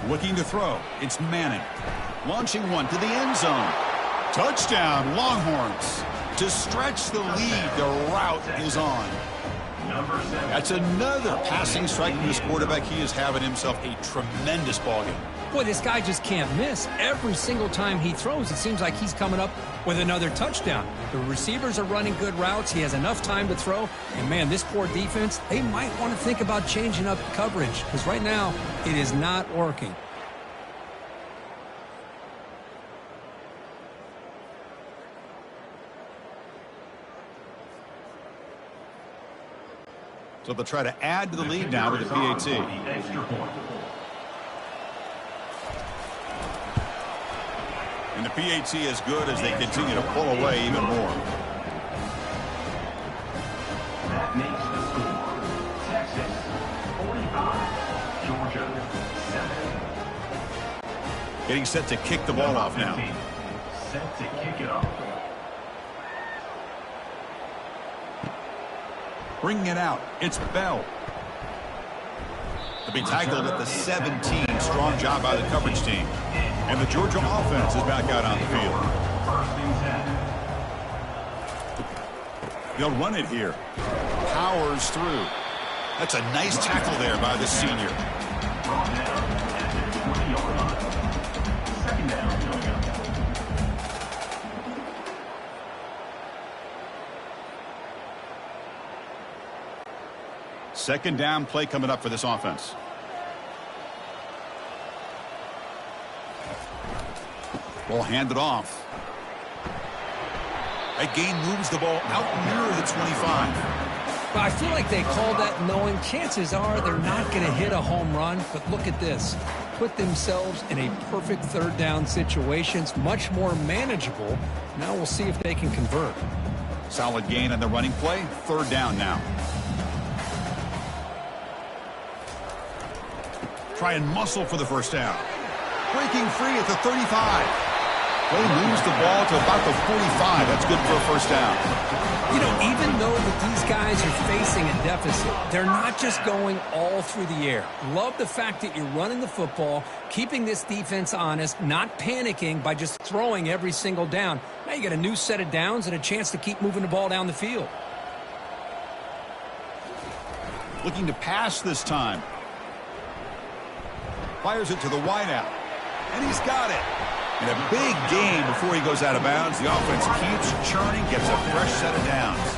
Looking to throw. It's Manning. Launching one to the end zone. Touchdown, Longhorns. To stretch the lead, the route is on. That's another passing strike from this quarterback. He is having himself a tremendous ball game. Boy, this guy just can't miss. Every single time he throws, it seems like he's coming up with another touchdown. The receivers are running good routes. He has enough time to throw. And, man, this poor defense, they might want to think about changing up coverage because right now it is not working. So they'll try to add to the lead now with the PAT. And the PAT is good as they continue to pull away even more. That makes the score. Texas 45, Georgia 7. Getting set to kick the ball off now. Set to kick it off. Bringing it out. It's Bell. To be tackled at the 17. Strong job by the coverage team. And the Georgia offense is back out on the field. They'll run it here. Powers through. That's a nice tackle there by the senior. Second down going up. Second down play coming up for this offense. Ball handed off. That gain moves the ball out near the 25. But I feel like they called that knowing chances are they're not going to hit a home run. But look at this. Put themselves in a perfect third down situation. It's much more manageable. Now we'll see if they can convert. Solid gain on the running play. Third down now. Try and muscle for the first down. Breaking free at the 35. They moves the ball to about the 45. That's good for a first down. You know, even though that these guys are facing a deficit, they're not just going all through the air. Love the fact that you're running the football, keeping this defense honest, not panicking by just throwing every single down. Now you got a new set of downs and a chance to keep moving the ball down the field. Looking to pass this time. Fires it to the wideout. And he's got it. And a big gain before he goes out of bounds. The offense keeps churning, gets a fresh set of downs.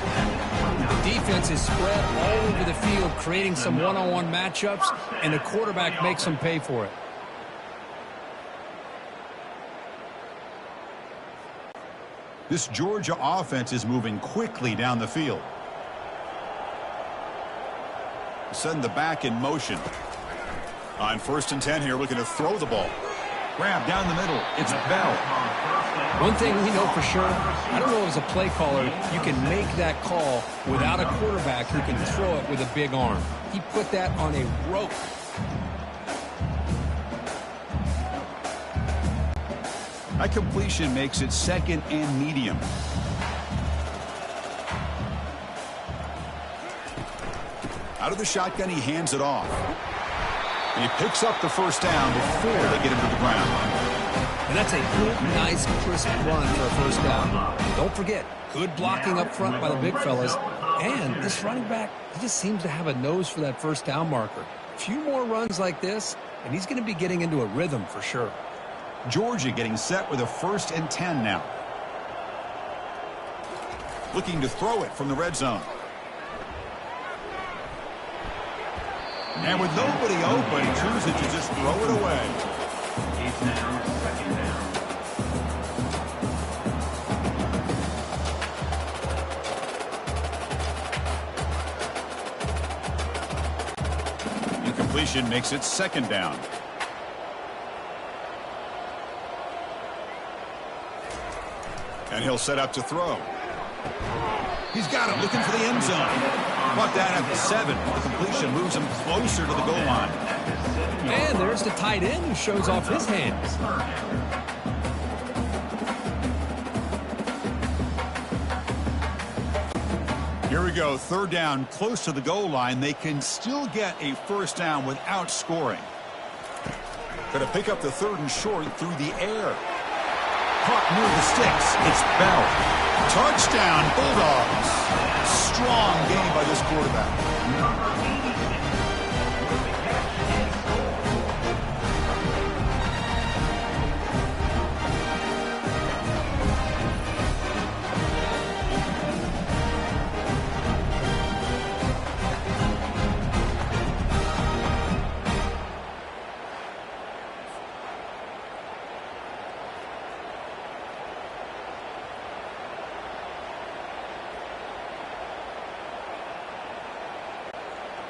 The defense is spread all over the field, creating some one-on-one matchups, and the quarterback makes them pay for it. This Georgia offense is moving quickly down the field. Send the back in motion. On 1st and 10 here, looking to throw the ball. Grab down the middle. It's Bell. One thing we know for sure, I don't know as a play caller, you can make that call without a quarterback who can throw it with a big arm. He put that on a rope. That completion makes it 2nd and medium. Out of the shotgun, he hands it off. And he picks up the first down before they get him to the ground. And that's a good, nice, crisp run for a first down. Don't forget, good blocking up front by the big fellas. And this running back, he just seems to have a nose for that first down marker. A few more runs like this, and he's going to be getting into a rhythm for sure. Georgia getting set with a 1st and 10 now. Looking to throw it from the red zone. And with nobody open, he chooses to just throw it away. It's now 2nd down. Incompletion makes it 2nd down. And he'll set up to throw. He's got it, looking for the end zone. Brought down at the 7. The completion moves him closer to the goal line. And there's the tight end who shows off his hands. Here we go, 3rd down, close to the goal line. They can still get a first down without scoring. Going to pick up the 3rd and short through the air. caught near the sticks. It's Bell. Touchdown, Bulldogs. Strong game by this quarterback.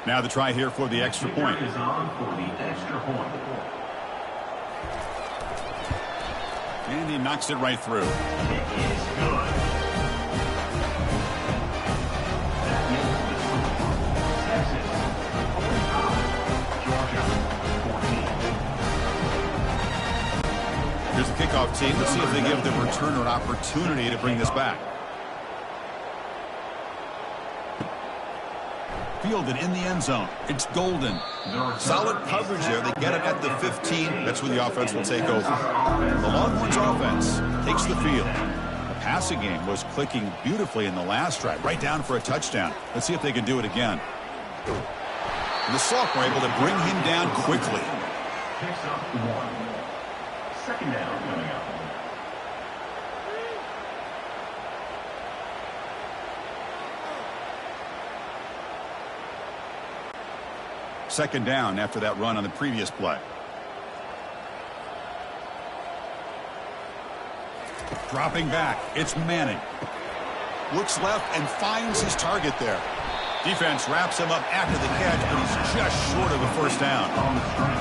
Now the try here for the extra point. Is on for the extra point. And he knocks it right through. It is good. That is the score. Texas 45, Georgia 14. Here's the kickoff team. Let's see if they give the returner an opportunity to bring this back. Fielded in the end zone. It's Golden. Solid coverage there. They get it at the 15. That's where the offense will take over. The Longhorns offense takes the field. The passing game was clicking beautifully in the last drive. Right down for a touchdown. Let's see if they can do it again. And the sophomore able to bring him down quickly. Picks up 1. Second down coming up. Second down after that run on the previous play. Dropping back. It's Manning. Looks left and finds his target there. Defense wraps him up after the catch, but he's just short of a first down. On the string.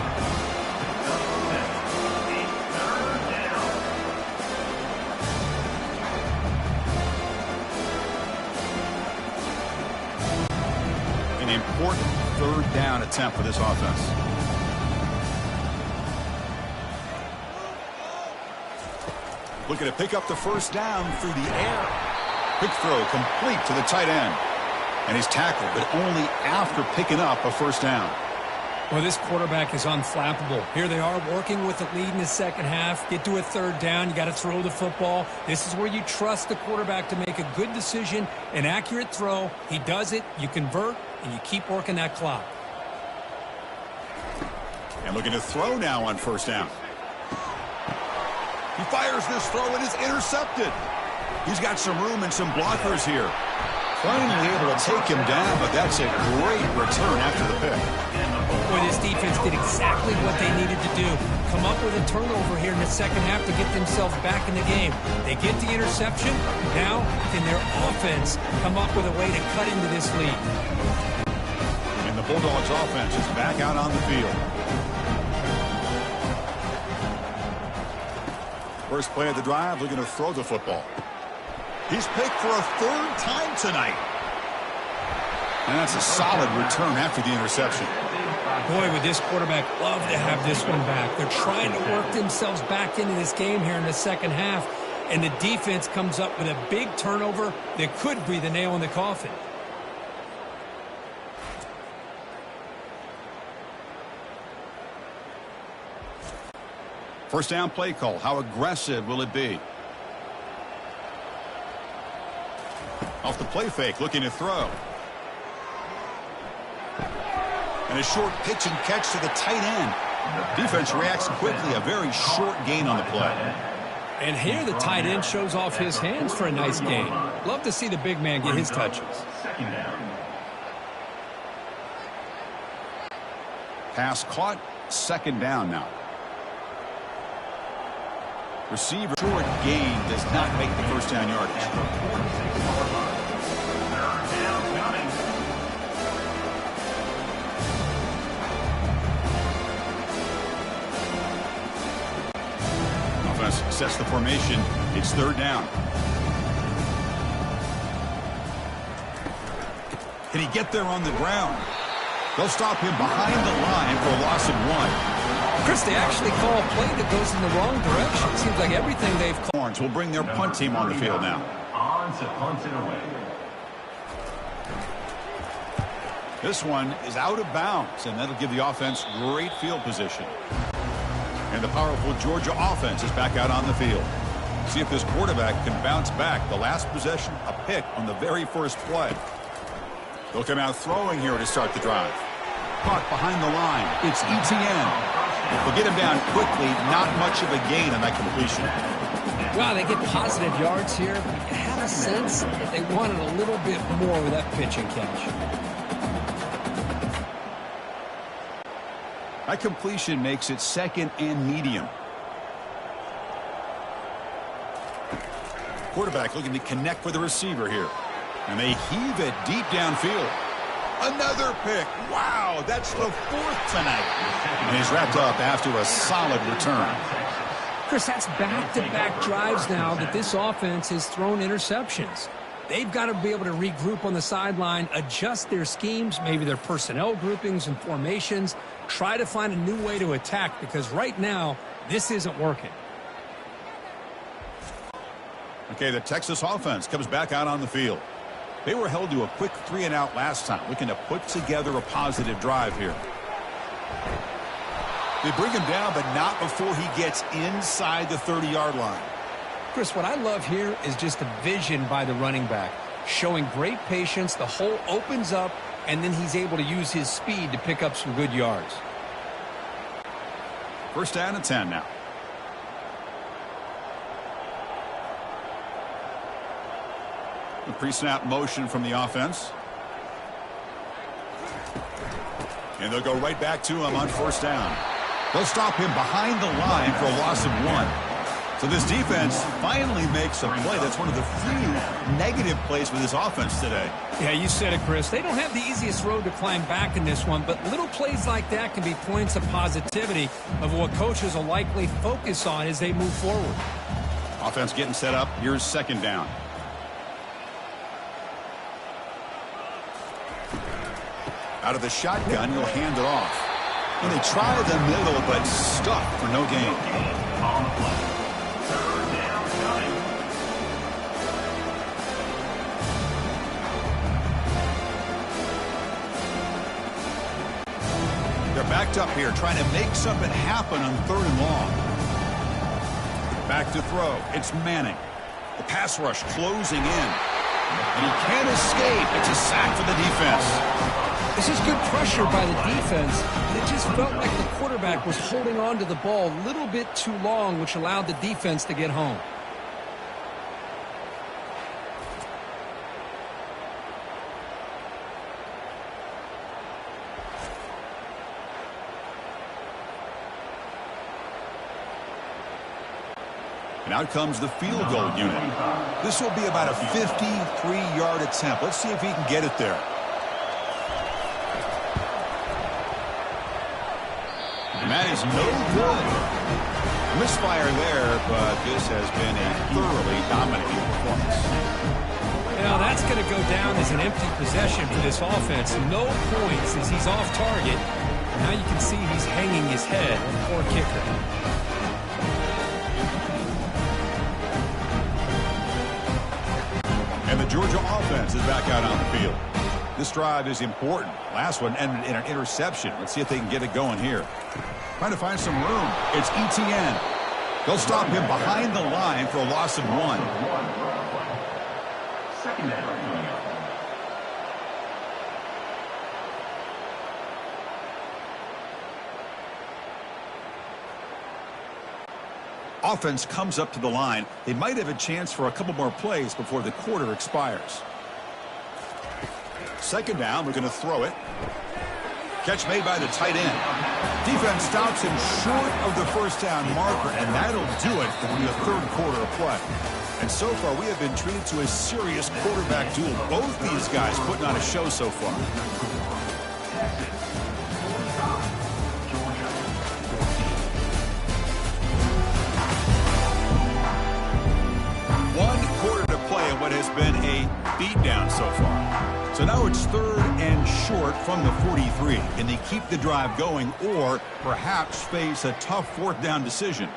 An important third down attempt for this offense. Looking to pick up the first down through the air. Quick throw complete to the tight end. And he's tackled, but only after picking up a first down. Well, this quarterback is unflappable. Here they are working with the lead in the second half. Get to a third down. You got to throw the football. This is where you trust the quarterback to make a good decision, an accurate throw. He does it. You convert, and you keep working that clock. And looking to throw now on first down. He fires this throw and is intercepted. He's got some room and some blockers here. Finally able to take him down, but that's a great return after the pick. Boy, this defense did exactly what they needed to do. Come up with a turnover here in the second half to get themselves back in the game. They get the interception. Now, can their offense come up with a way to cut into this lead? And the Bulldogs offense is back out on the field. First play of the drive, looking to throw the football. He's picked for a third time tonight. And that's a solid return after the interception. Boy, would this quarterback love to have this one back. They're trying to work themselves back into this game here in the second half. And the defense comes up with a big turnover that could be the nail in the coffin. First down play call. How aggressive will it be? Off the play fake, looking to throw. And a short pitch and catch to the tight end. Defense reacts quickly. A very short gain on the play. And here the tight end shows off his hands for a nice gain. Love to see the big man get his touches. Second down. Pass caught. Second down now. Receiver short gain does not make the first down yardage. Third down coming. Offense sets the formation. It's third down. Can he get there on the ground? They'll stop him behind the line for a loss of 1. Chris, they actually call a play that goes in the wrong direction. Seems like everything they've called. Horns will bring their punt team on the field now. On to punt it away. This one is out of bounds, and that'll give the offense great field position. And the powerful Georgia offense is back out on the field. See if this quarterback can bounce back. The last possession, a pick on the very first play. They'll come out throwing here to start the drive. Caught behind the line. It's ETN. They'll get him down quickly. Not much of a gain on that completion. Well, they get positive yards here. I have a sense that they wanted a little bit more with that pitch and catch. That completion makes it second and medium. Quarterback looking to connect with the receiver here. And they heave it deep downfield. Another pick. Wow, that's the fourth tonight. And he's wrapped up after a solid return. Chris, that's back-to-back drives now that this offense has thrown interceptions. They've got to be able to regroup on the sideline, adjust their schemes, maybe their personnel groupings and formations, try to find a new way to attack, because right now, this isn't working. Okay, the Texas offense comes back out on the field. They were held to a quick 3-and-out last time, looking to put together a positive drive here. They bring him down, but not before he gets inside the 30-yard line. Chris, what I love here is just the vision by the running back, showing great patience. The hole opens up, and then he's able to use his speed to pick up some good yards. First down and 10 now. The pre-snap motion from the offense. And they'll go right back to him on first down. They'll stop him behind the line for a loss of 1. So this defense finally makes a play. That's one of the few negative plays with this offense today. Yeah, you said it, Chris. They don't have the easiest road to climb back in this one, but little plays like that can be points of positivity of what coaches will likely focus on as they move forward. Offense getting set up. Here's second down. Out of the shotgun, he'll hand it off. And they try the middle, but stuck for no gain. On the play. Third down, coming. They're backed up here, trying to make something happen on third and long. Back to throw. It's Manning. The pass rush closing in. And he can't escape. It's a sack for the defense. This is good pressure by the defense. It just felt like the quarterback was holding on to the ball a little bit too long, which allowed the defense to get home. And out comes the field goal unit. This will be about a 53-yard attempt. Let's see if he can get it there. And that is no good. Misfire there, but this has been a thoroughly dominating performance. Now that's going to go down as an empty possession for this offense. No points as he's off target. Now you can see he's hanging his head. Poor kicker. And the Georgia offense is back out on the field. This drive is important. Last one ended in an interception. Let's see if they can get it going here. Trying to find some room. It's ETN. They'll stop him behind the line for a loss of 1. Second down. Offense comes up to the line. They might have a chance for a couple more plays before the quarter expires. Second down, we're going to throw it. Catch made by the tight end. Defense stops him short of the first down marker, and that'll do it for the third quarter of play. And so far, we have been treated to a serious quarterback duel. Both these guys putting on a show so far. What has been a beatdown so far. So now it's third and short from the 43. Can they keep the drive going or perhaps face a tough fourth down decision?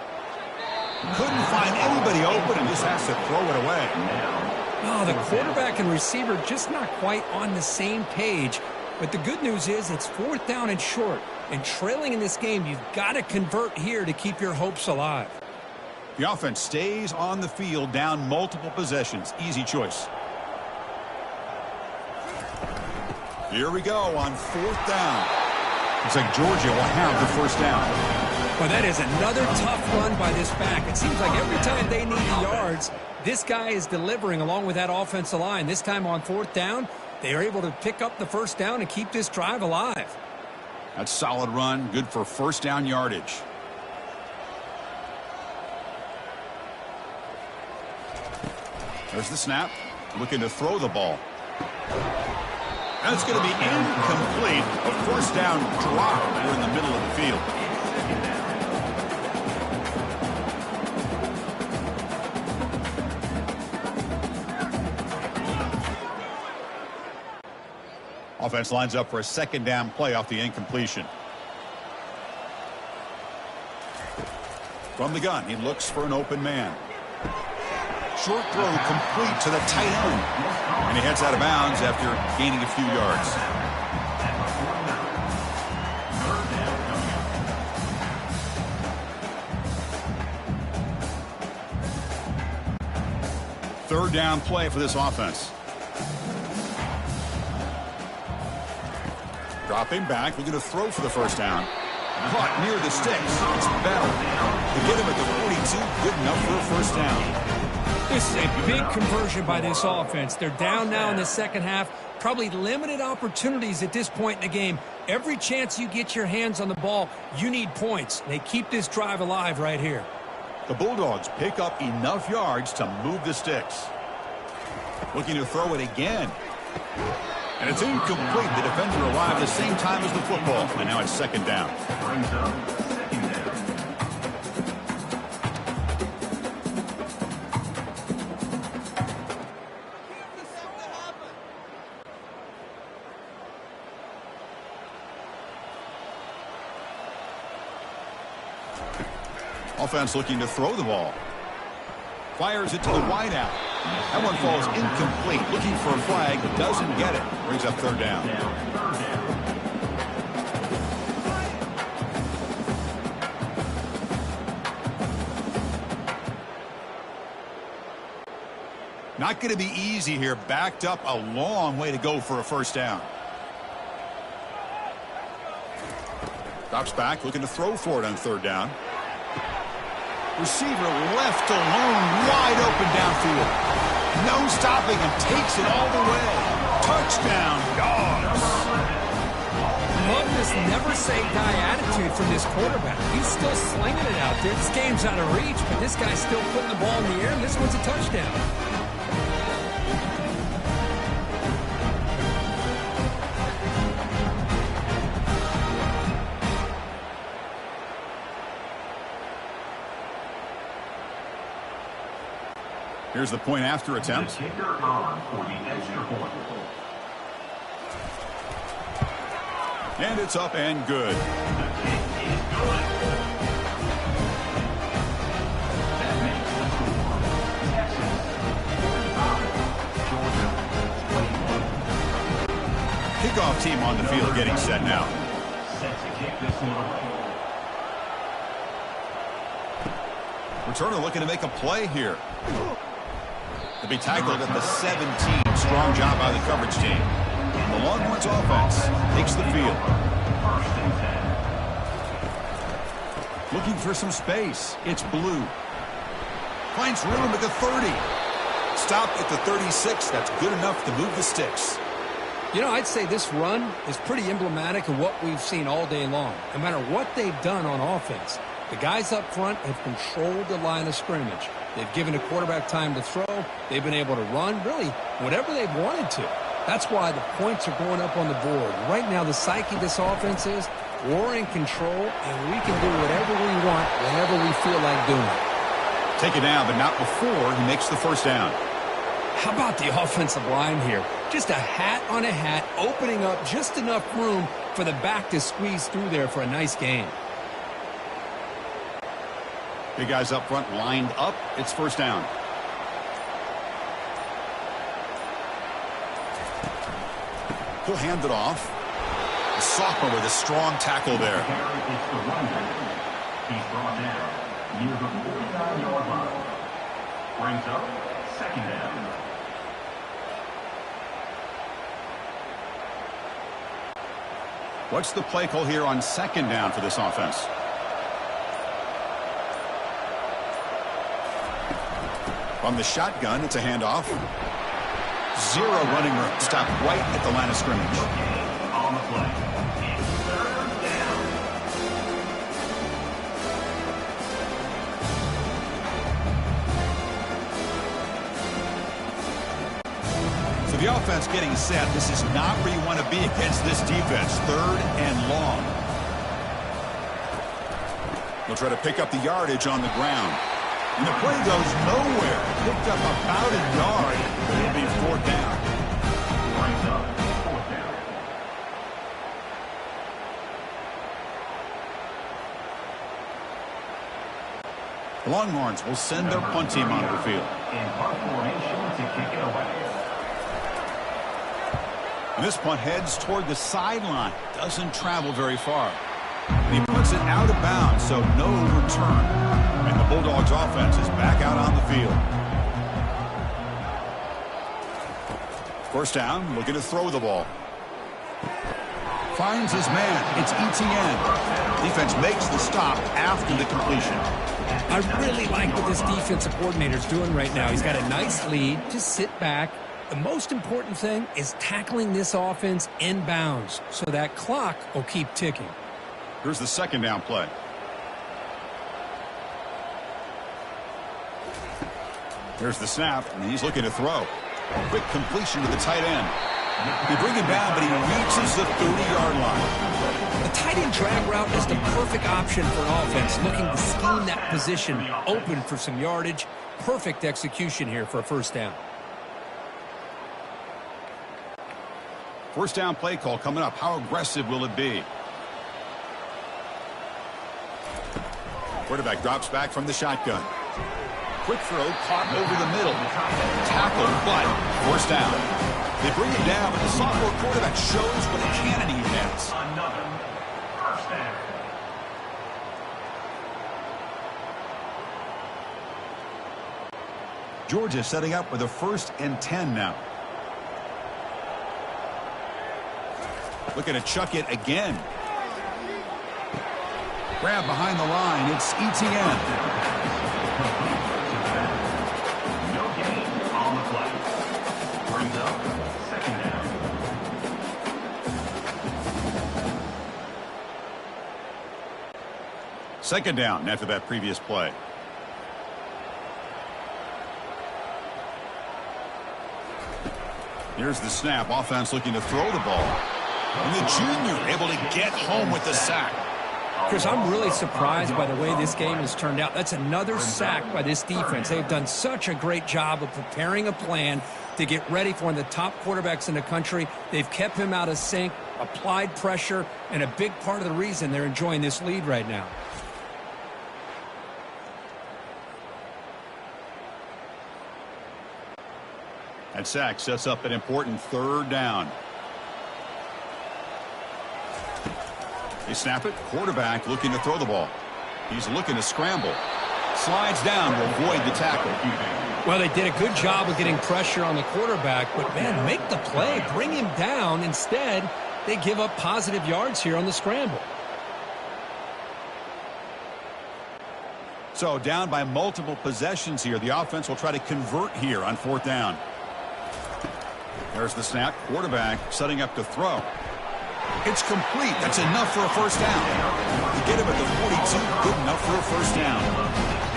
Couldn't find anybody open and just has to throw it away. Oh, the quarterback and receiver just not quite on the same page. But the good news is it's fourth down and short. And trailing in this game, you've got to convert here to keep your hopes alive. The offense stays on the field, down multiple possessions. Easy choice. Here we go on 4th down. Looks like Georgia will have the first down. Well, that is another tough run by this back. It seems like every time they need the yards, this guy is delivering along with that offensive line. This time on 4th down, they are able to pick up the first down and keep this drive alive. That's a solid run, good for first down yardage. There's the snap, looking to throw the ball. And it's going to be incomplete. A first down drop there in the middle of the field. Offense lines up for a 2nd down play off the incompletion. From the gun, he looks for an open man. Short throw complete to the tight end. And he heads out of bounds after gaining a few yards. Third down play for this offense. Dropping back, looking to throw for the first down. Caught near the sticks. It's Bell. To get him at the 42, good enough for a first down. This is a big conversion by this offense. They're down now in the second half. Probably limited opportunities at this point in the game. Every chance you get your hands on the ball, you need points. They keep this drive alive right here. The Bulldogs pick up enough yards to move the sticks. Looking to throw it again. And it's incomplete. The defender arrived the same time as the football. And now it's 2nd down. Brings up 2nd down. Offense looking to throw the ball. Fires it to the wideout. That one falls incomplete. Looking for a flag. Doesn't get it. Brings up 3rd down. Not going to be easy here. Backed up a long way to go for a first down. Drops back. Looking to throw for it on 3rd down. Receiver left alone, wide open downfield. No stopping and takes it all the way. Touchdown, Dogs. Love this never-say-die attitude from this quarterback. He's still slinging it out there. This game's out of reach, but this guy's still putting the ball in the air, and this one's a touchdown. Here's the point after attempt. The kicker on for the extra point. And it's up and good. The kick is good. That makes the score. Texas 45, Georgia 21. Kickoff team on the field getting set now. Set to kick this one away. Returner looking to make a play here. To be tackled at the 17. Strong job by the coverage team. The Longhorns offense takes the field. First and 10. Looking for some space. It's Blue. Finds room at the 30. Stop at the 36. That's good enough to move the sticks. You know, I'd say this run is pretty emblematic of what we've seen all day long. No matter what they've done on offense, the guys up front have controlled the line of scrimmage. They've given the quarterback time to throw. They've been able to run, really, whatever they've wanted to. That's why the points are going up on the board. Right now, the psyche of this offense is we're in control, and we can do whatever we want whenever we feel like doing it. Take it down, but not before he makes the first down. How about the offensive line here? Just a hat on a hat, opening up just enough room for the back to squeeze through there for a nice gain. Big guys up front lined up. It's first down. He'll hand it off. The sophomore with a strong tackle there. He's brought down. near the 49-yard line. Brings up second down. What's the play call here on second down for this offense? From the shotgun, it's a handoff. Zero running room. Stopped right at the line of scrimmage. On the play. It's third down. So the offense getting set. This is not where you want to be against this defense. Third and long. They'll try to pick up the yardage on the ground. And the play goes nowhere. Picked up about a yard. It'll be fourth down. Brings up fourth down. The Longhorns will send their punt team onto the field. In punt formation to kick it away. And this punt heads toward the sideline. Doesn't travel very far. And he puts it out of bounds, so no return. And the Bulldogs offense is back out on the field. First down, looking to throw the ball. Finds his man. It's ETN. Defense makes the stop after the completion. I really like what this defensive coordinator is doing right now. He's got a nice lead. Just sit back. The most important thing is tackling this offense inbounds so that clock will keep ticking. Here's the second down play. Here's the snap, and he's looking to throw. Quick completion to the tight end. They bring him down, but he reaches the 30-yard line. The tight end drag route is the perfect option for an offense looking to scheme that position open for some yardage. Perfect execution here for a first down. First down play call coming up. How aggressive will it be? Quarterback drops back from the shotgun. Quick throw caught over the middle. Tackled, but first down. They bring him down, but the sophomore quarterback shows what a cannon he has. Another first down. Georgia setting up with a 1st and 10 now. Looking to chuck it again. Grab behind the line. It's ETN. No gain on the play. Brings up second down. Second down after that previous play. Here's the snap. Offense looking to throw the ball. And the junior able to get home with the sack. Chris, I'm really surprised by the way this game has turned out. That's another sack by this defense. They've done such a great job of preparing a plan to get ready for one of the top quarterbacks in the country. They've kept him out of sync, applied pressure, and a big part of the reason they're enjoying this lead right now. That sack sets up an important third down. They snap it. Quarterback looking to throw the ball. He's looking to scramble. Slides down to avoid the tackle. Well, they did a good job of getting pressure on the quarterback, but, man, make the play. Bring him down. Instead, they give up positive yards here on the scramble. So down by multiple possessions here. The offense will try to convert here on fourth down. There's the snap. Quarterback setting up to throw. It's complete. That's enough for a first down. To get him at the 42, good enough for a first down.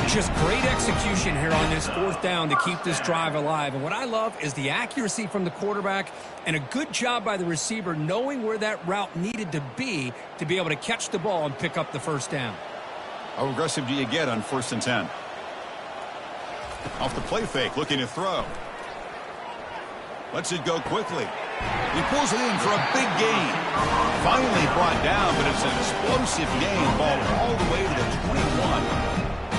Just great execution here on this fourth down to keep this drive alive. And what I love is the accuracy from the quarterback and a good job by the receiver knowing where that route needed to be able to catch the ball and pick up the first down. How aggressive do you get on 1st and 10? Off the play fake, looking to throw. Lets it go quickly. He pulls it in for a big gain. Finally brought down, but it's an explosive gain. Ball all the way to the 21.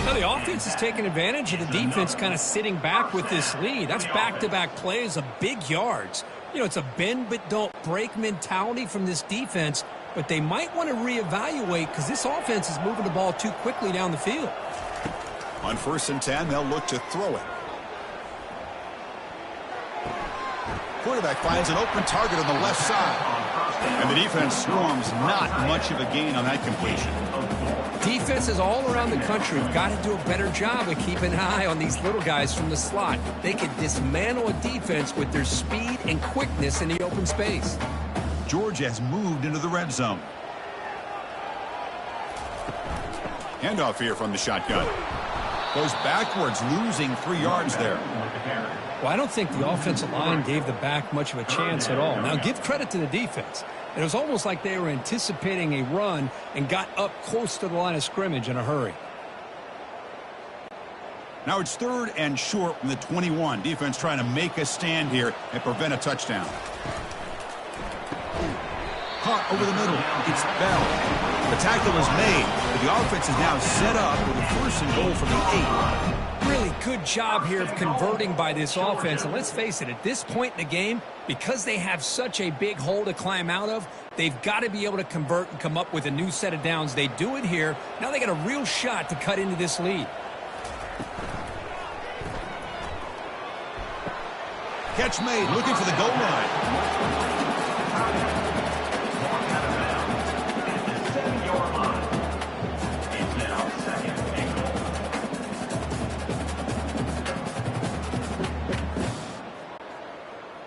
Now the offense is taking advantage of the defense kind of sitting back with this lead. That's back-to-back plays of big yards. You know, it's a bend but don't break mentality from this defense, but they might want to reevaluate because this offense is moving the ball too quickly down the field. On 1st and 10, they'll look to throw it. Quarterback finds an open target on the left side. And the defense swarms. Not much of a gain on that completion. Defenses all around the country have got to do a better job of keeping an eye on these little guys from the slot. They can dismantle a defense with their speed and quickness in the open space. Georgia has moved into the red zone. Handoff here from the shotgun. Goes backwards, losing 3 yards there. Well, I don't think the offensive line gave the back much of a chance at all. Now, give credit to the defense. It was almost like they were anticipating a run and got up close to the line of scrimmage in a hurry. Now it's 3rd and short from the 21. Defense trying to make a stand here and prevent a touchdown. Caught over the middle. It's Bell. The tackle is made, but the offense is now set up with a 1st and goal from the 8. Really good job here of converting by this offense. And let's face it, at this point in the game, because they have such a big hole to climb out of, they've got to be able to convert and come up with a new set of downs. They do it here. Now they got a real shot to cut into this lead. Catch made, looking for the goal line.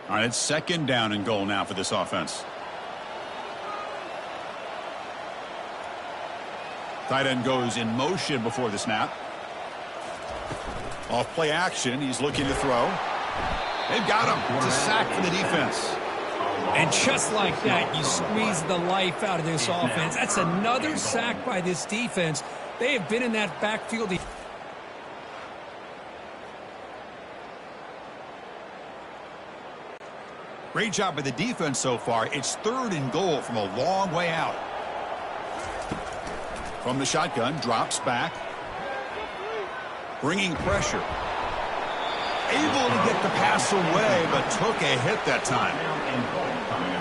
All right, it's 2nd down and goal now for this offense. Tight end goes in motion before the snap. Off play action, he's looking to throw. They've got him. It's a sack for the defense. And just like that, you squeeze the life out of this offense. That's another sack by this defense. They have been in that backfield. Great job by the defense so far. It's 3rd and goal from a long way out. From the shotgun, drops back. Bringing pressure. Able to get the pass away, but took a hit that time.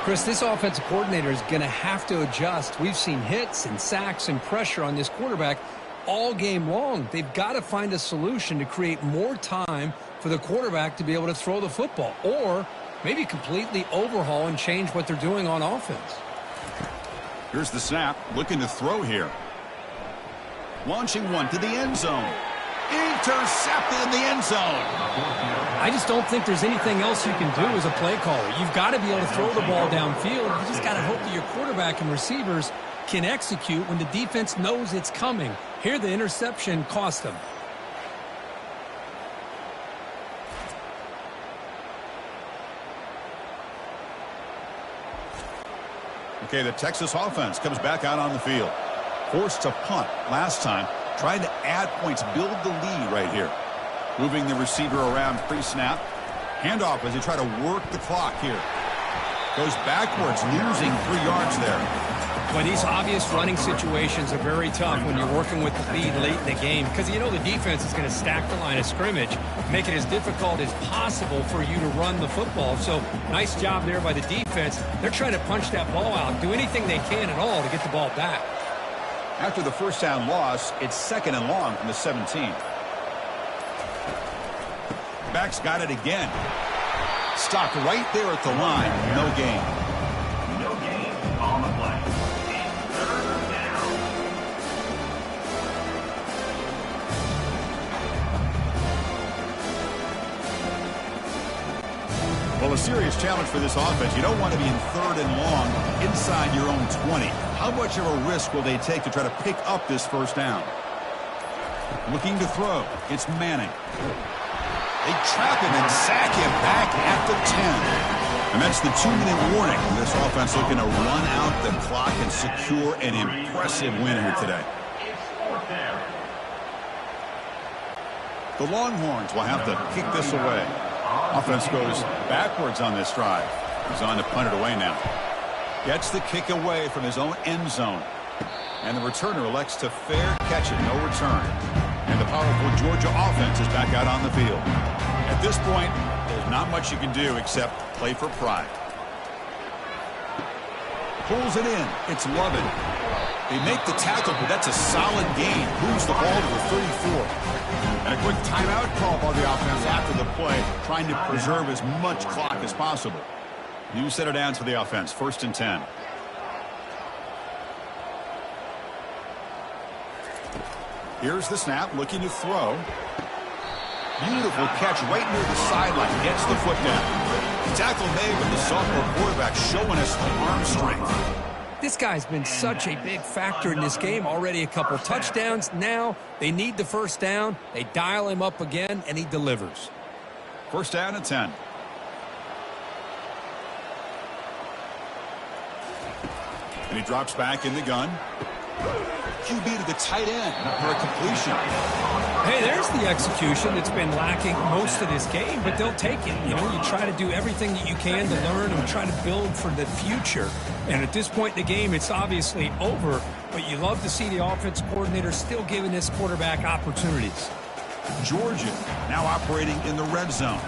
Chris, this offensive coordinator is going to have to adjust. We've seen hits and sacks and pressure on this quarterback all game long. They've got to find a solution to create more time for the quarterback to be able to throw the football, or maybe completely overhaul and change what they're doing on offense. Here's the snap, looking to throw here. Launching one to the end zone. Intercepted in the end zone. I just don't think there's anything else you can do as a play caller. You've got to be able to throw the ball downfield. You just got to hope that your quarterback and receivers can execute when the defense knows it's coming. Here, the interception cost them. Okay, the Texas offense comes back out on the field. Forced to punt last time. Trying to add points, build the lead right here. Moving the receiver around pre-snap. Handoff as they try to work the clock here. Goes backwards, losing 3 yards there. Well, these obvious running situations are very tough when you're working with the lead late in the game, because you know the defense is going to stack the line of scrimmage, make it as difficult as possible for you to run the football. So nice job there by the defense. They're trying to punch that ball out, do anything they can at all to get the ball back. After the 1st down loss, it's 2nd and long from the 17. Back's got it again. Stopped right there at the line. No gain. No gain on the play. It's 3rd down. Well, a serious challenge for this offense. You don't want to be in 3rd and long inside your own 20. How much of a risk will they take to try to pick up this 1st down? Looking to throw. It's Manning. They trap him and sack him back at the 10. And that's the 2-minute warning. This offense looking to run out the clock and secure an impressive win here today. It's 4th down. The Longhorns will have to kick this away. Offense goes backwards on this drive. He's on to punt it away now. Gets the kick away from his own end zone. And the returner elects to fair catch it. No return. And the powerful Georgia offense is back out on the field. At this point, there's not much you can do except play for pride. Pulls it in. It's Lovett. They make the tackle, but that's a solid gain. Moves the ball to the 34. And a quick timeout call by the offense after the play, trying to preserve as much clock as possible. New set of downs for the offense, 1st and 10. Here's the snap, looking to throw. Beautiful catch right near the sideline. Gets the foot down. Tackle made with the sophomore quarterback showing us the arm strength. This guy's been such a big factor in this game. Already a couple touchdowns. Now they need the first down. They dial him up again, and he delivers. 1st down and 10. And he drops back in the gun. QB to the tight end for a completion. Hey, there's the execution that's been lacking most of this game, but they'll take it. You know, you try to do everything that you can to learn and try to build for the future. And at this point in the game, it's obviously over, but you love to see the offensive coordinator still giving this quarterback opportunities. Georgia now operating in the red zone.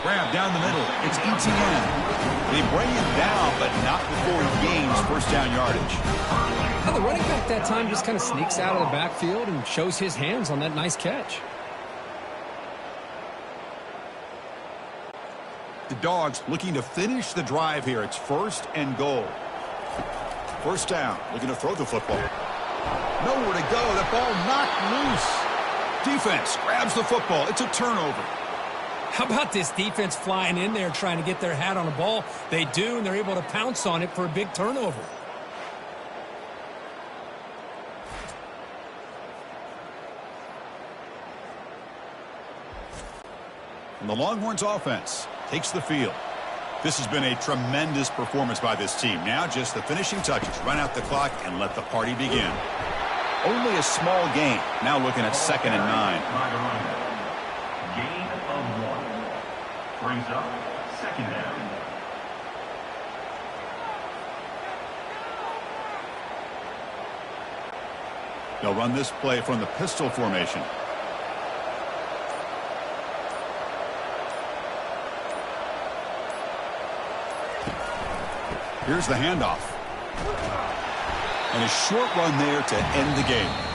Grab down the middle. It's ETN. They bring him down, but not before he gains first down yardage. Now the running back that time just kind of sneaks out of the backfield and shows his hands on that nice catch. The Dogs looking to finish the drive here. It's 1st and goal. 1st down, looking to throw the football. Nowhere to go. That ball knocked loose. Defense grabs the football. It's a turnover. How about this defense flying in there trying to get their hat on a ball? They do, and they're able to pounce on it for a big turnover. And the Longhorns offense takes the field. This has been a tremendous performance by this team. Now just the finishing touches. Run out the clock and let the party begin. Only a small gain. Now looking at 2nd and 9. Gain of 1. Brings up 2nd down. They'll run this play from the pistol formation. Here's the handoff. And a short run there to end the game.